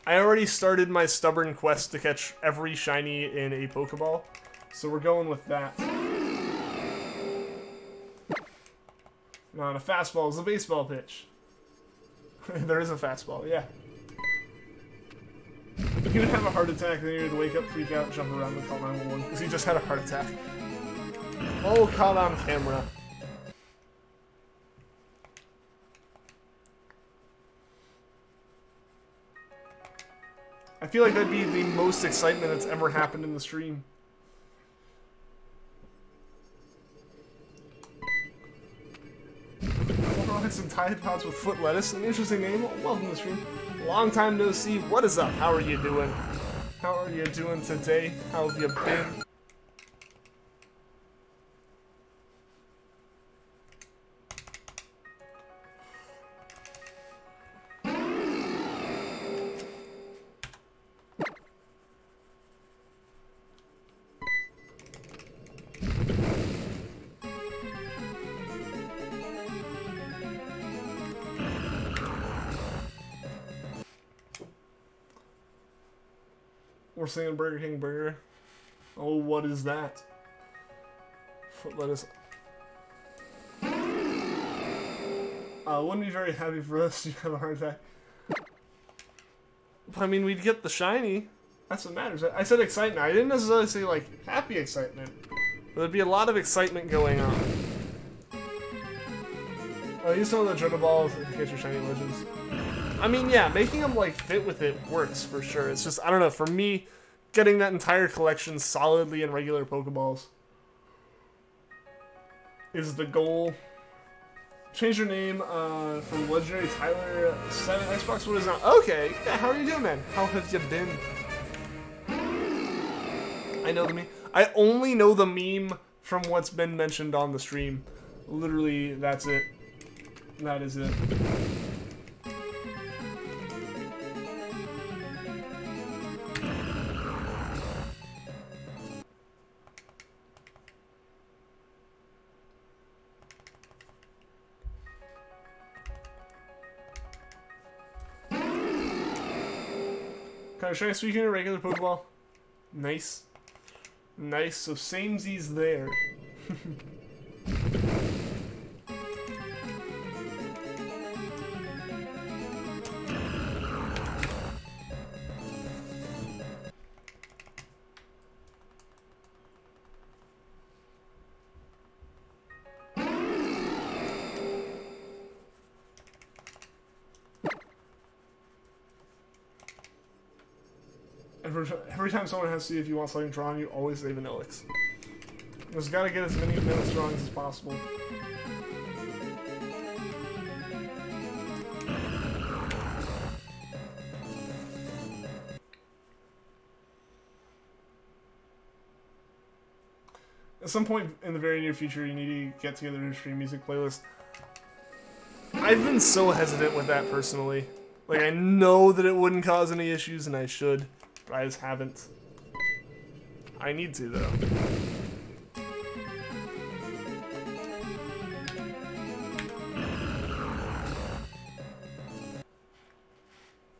I already started my stubborn quest to catch every shiny in a Pokeball, so we're going with that. Not a fastball, it's a baseball pitch. There is a fastball, yeah. He would have a heart attack, then he would wake up, freak out, jump around, and call 911, because he just had a heart attack. Oh, caught on camera. I feel like that'd be the most excitement that's ever happened in the stream. Clorox and Tide Pods with foot lettuce, an interesting name. Welcome to the stream. Long time no see. What is up? How are you doing? How are you doing today? How have you been? We're singing Burger King Burger. Oh, what is that? Foot lettuce. Wouldn't be very happy for us to have a heart attack. I mean, we'd get the shiny. That's what matters. I said excitement. I didn't necessarily say, like, happy excitement. But there'd be a lot of excitement going on. Use some of the Jodo Balls to get your shiny legends. I mean, yeah, making them, like, fit with it works for sure. It's just, I don't know, for me, getting that entire collection solidly in regular Pokeballs. is the goal. Change your name from Legendary Tyler 7 Xbox. What is now? Okay. Yeah, how are you doing, man? How have you been? I know the meme. I only know the meme from what's been mentioned on the stream. Literally, that's it. That is it. Can I try speaking a regular Pokeball? Nice. Nice, so samesies there. Every time someone has to see if you want something strong, you always say Vanillix. Just gotta get as many Vanilla Strongs as possible. At some point in the very near future, you need to get together a stream music playlist. I've been so hesitant with that personally. Like, I know that it wouldn't cause any issues, and I should. But I just haven't. I need to, though.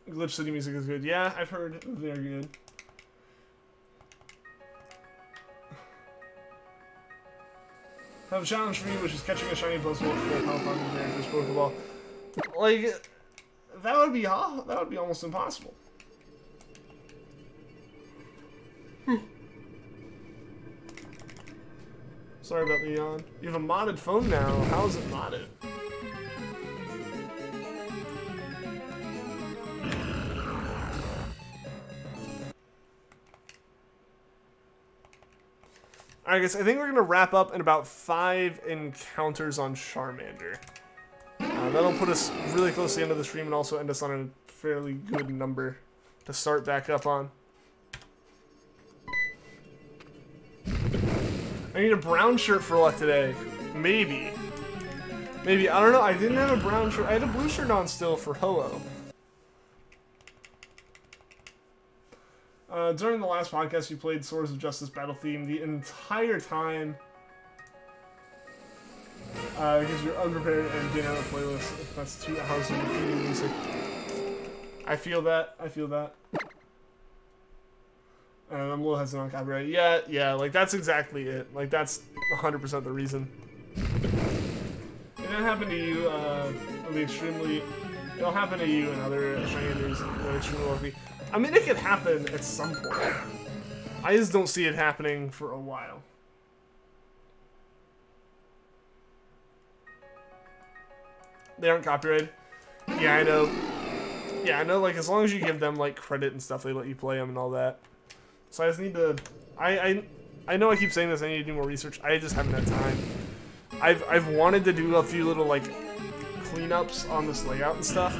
Glitch City music is good. Yeah, I've heard they're good. I have a challenge for you, which is catching a shiny Pokeball for health on the very first Pokeball. Like, that would be almost impossible. Sorry about the yawn. You have a modded phone now. How is it modded? Alright guys, I think we're going to wrap up in about 5 encounters on Charmander. That'll put us really close to the end of the stream and also end us on a fairly good number to start back up on. I need a brown shirt for luck today. Maybe. Maybe. I don't know. I didn't have a brown shirt. I had a blue shirt on still for Ho-Oh. During the last podcast, you played Swords of Justice Battle Theme the entire time. Because you're unprepared and didn't have a playlist. That's 2 hours of repeating music. I feel that. I feel that. I'm a little hesitant on copyright. Yeah, like that's exactly it. Like that's 100% the reason. If that happened to you, it'll be extremely. It'll happen to you and other Shiners that are extremely lucky. I mean, it could happen at some point. I just don't see it happening for a while. They aren't copyrighted. Yeah, I know. Yeah, I know. Like as long as you give them like credit and stuff, they let you play them and all that. So I just need to. I know I keep saying this. I need to do more research. I just haven't had time. I've wanted to do a few little like cleanups on this layout and stuff,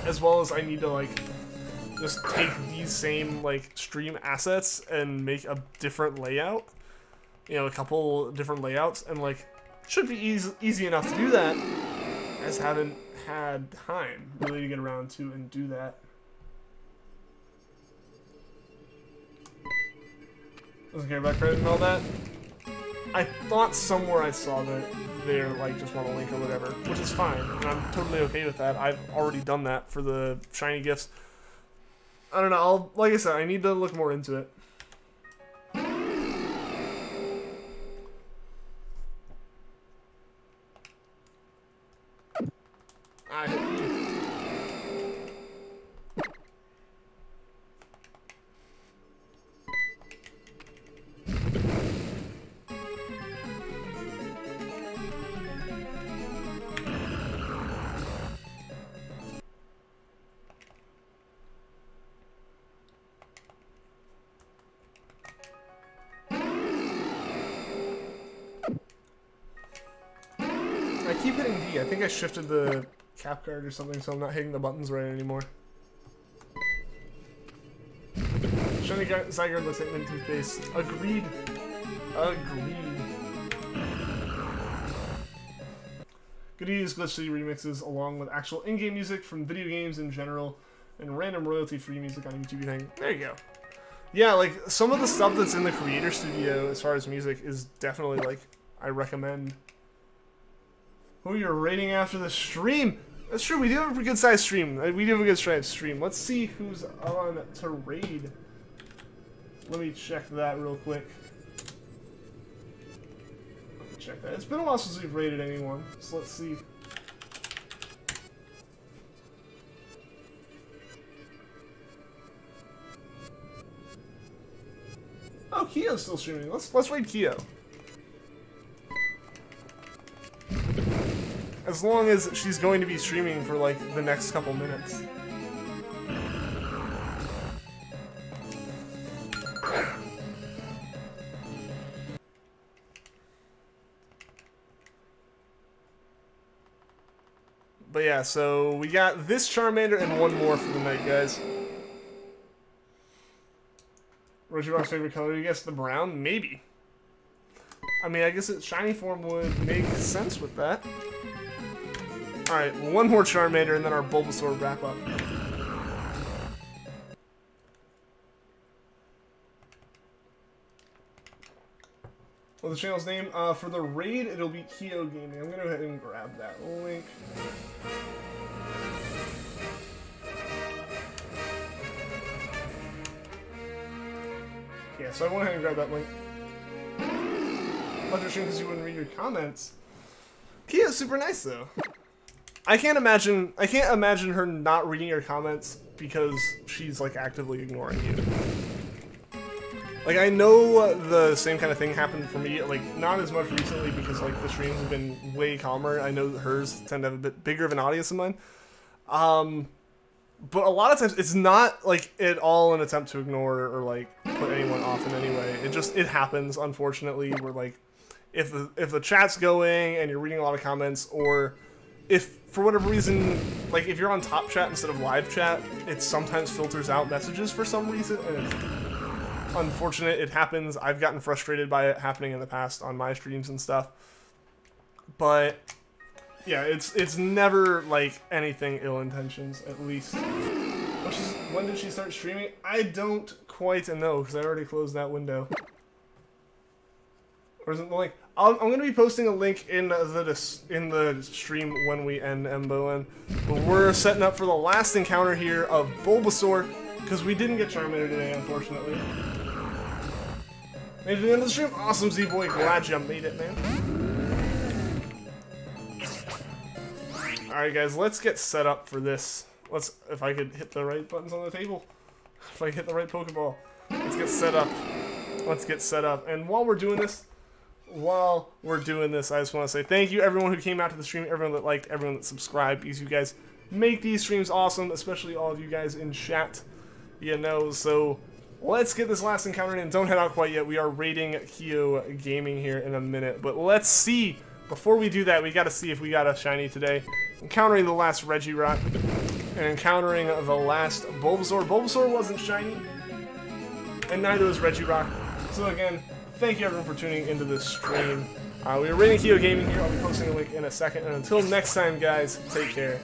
as well as I need to like just take these same like stream assets and make a different layout. You know, a couple different layouts, and like should be easy enough to do that. I just haven't had time really to get around to and do that. Doesn't care about credit and all that. I thought somewhere I saw that they're like just want a link or whatever, which is fine, and I'm totally okay with that. I've already done that for the shiny gifts. I don't know. Like I said, I need to look more into it. keep hitting D? I think I shifted the cap card or something, so I'm not hitting the buttons right anymore. Shiny Zygarde looks like mint toothpaste. Agreed. Agreed. Good to use Glitch City remixes along with actual in-game music from video games in general and random royalty-free music on YouTube. There you go. Yeah, like, some of the stuff that's in the Creator Studio as far as music is definitely, like, I recommend. Who you're rating after the stream? That's true, we do have a good sized stream. We do have a good sized stream. Let's see who's on to raid. Let me check that real quick. Check that. It's been a while since we've rated anyone, so let's see. Oh, Kyo's still streaming. Let's raid Kyo. As long as she's going to be streaming for like the next couple minutes. But yeah, so we got this Charmander and one more for the night, guys. Regirock's favorite color, you guess the brown? Maybe. I mean, I guess its shiny form would make sense with that. Alright, one more Charmander and then our Bulbasaur wrap up. What's the channel's name? For the raid, it'll be Kyo Gaming. I'm gonna go ahead and grab that link. Yeah, so I went ahead and grabbed that link. Left your stream because you wouldn't read your comments. Kyo's super nice though. I can't imagine her not reading your comments because she's like actively ignoring you. Like, I know the same kind of thing happened for me, like, not as much recently because, like, the streams have been way calmer. I know hers tend to have a bit bigger of an audience than mine. But a lot of times, it's not, like, at all an attempt to ignore or, like, put anyone off in any way. It happens, unfortunately, where, like, if the chat's going and you're reading a lot of comments, or if, for whatever reason, like, if you're on top chat instead of live chat, it sometimes filters out messages for some reason, and it's unfortunate. It happens. I've gotten frustrated by it happening in the past on my streams and stuff. But yeah, it's never like anything ill intentions, at least. When did she start streaming? I don't quite know because I already closed that window. Or is it the link? I'm going to be posting a link in the stream when we end MBON. But we're setting up for the last encounter here of Bulbasaur because we didn't get Charmander today, unfortunately. Made it to the end of the stream. Awesome, Z-Boy. Glad you made it, man. Alright, guys. Let's get set up for this. If I could hit the right buttons on the table. If I could hit the right Pokeball. Let's get set up. Let's get set up. And while we're doing this, I just want to say thank you, everyone who came out to the stream, everyone that liked, everyone that subscribed, because you guys make these streams awesome, especially all of you guys in chat. You know, so let's get this last encounter in. Don't head out quite yet. We are raiding Kyo Gaming here in a minute. But let's see. Before we do that, we got to see if we got a shiny today. Encountering the last Regirock. And encountering the last Bulbasaur. Bulbasaur wasn't shiny. And neither was Regirock. So again, thank you everyone for tuning into this stream. We are raiding Kyo Gaming here. I'll be posting a link in a second. And until next time, guys, take care.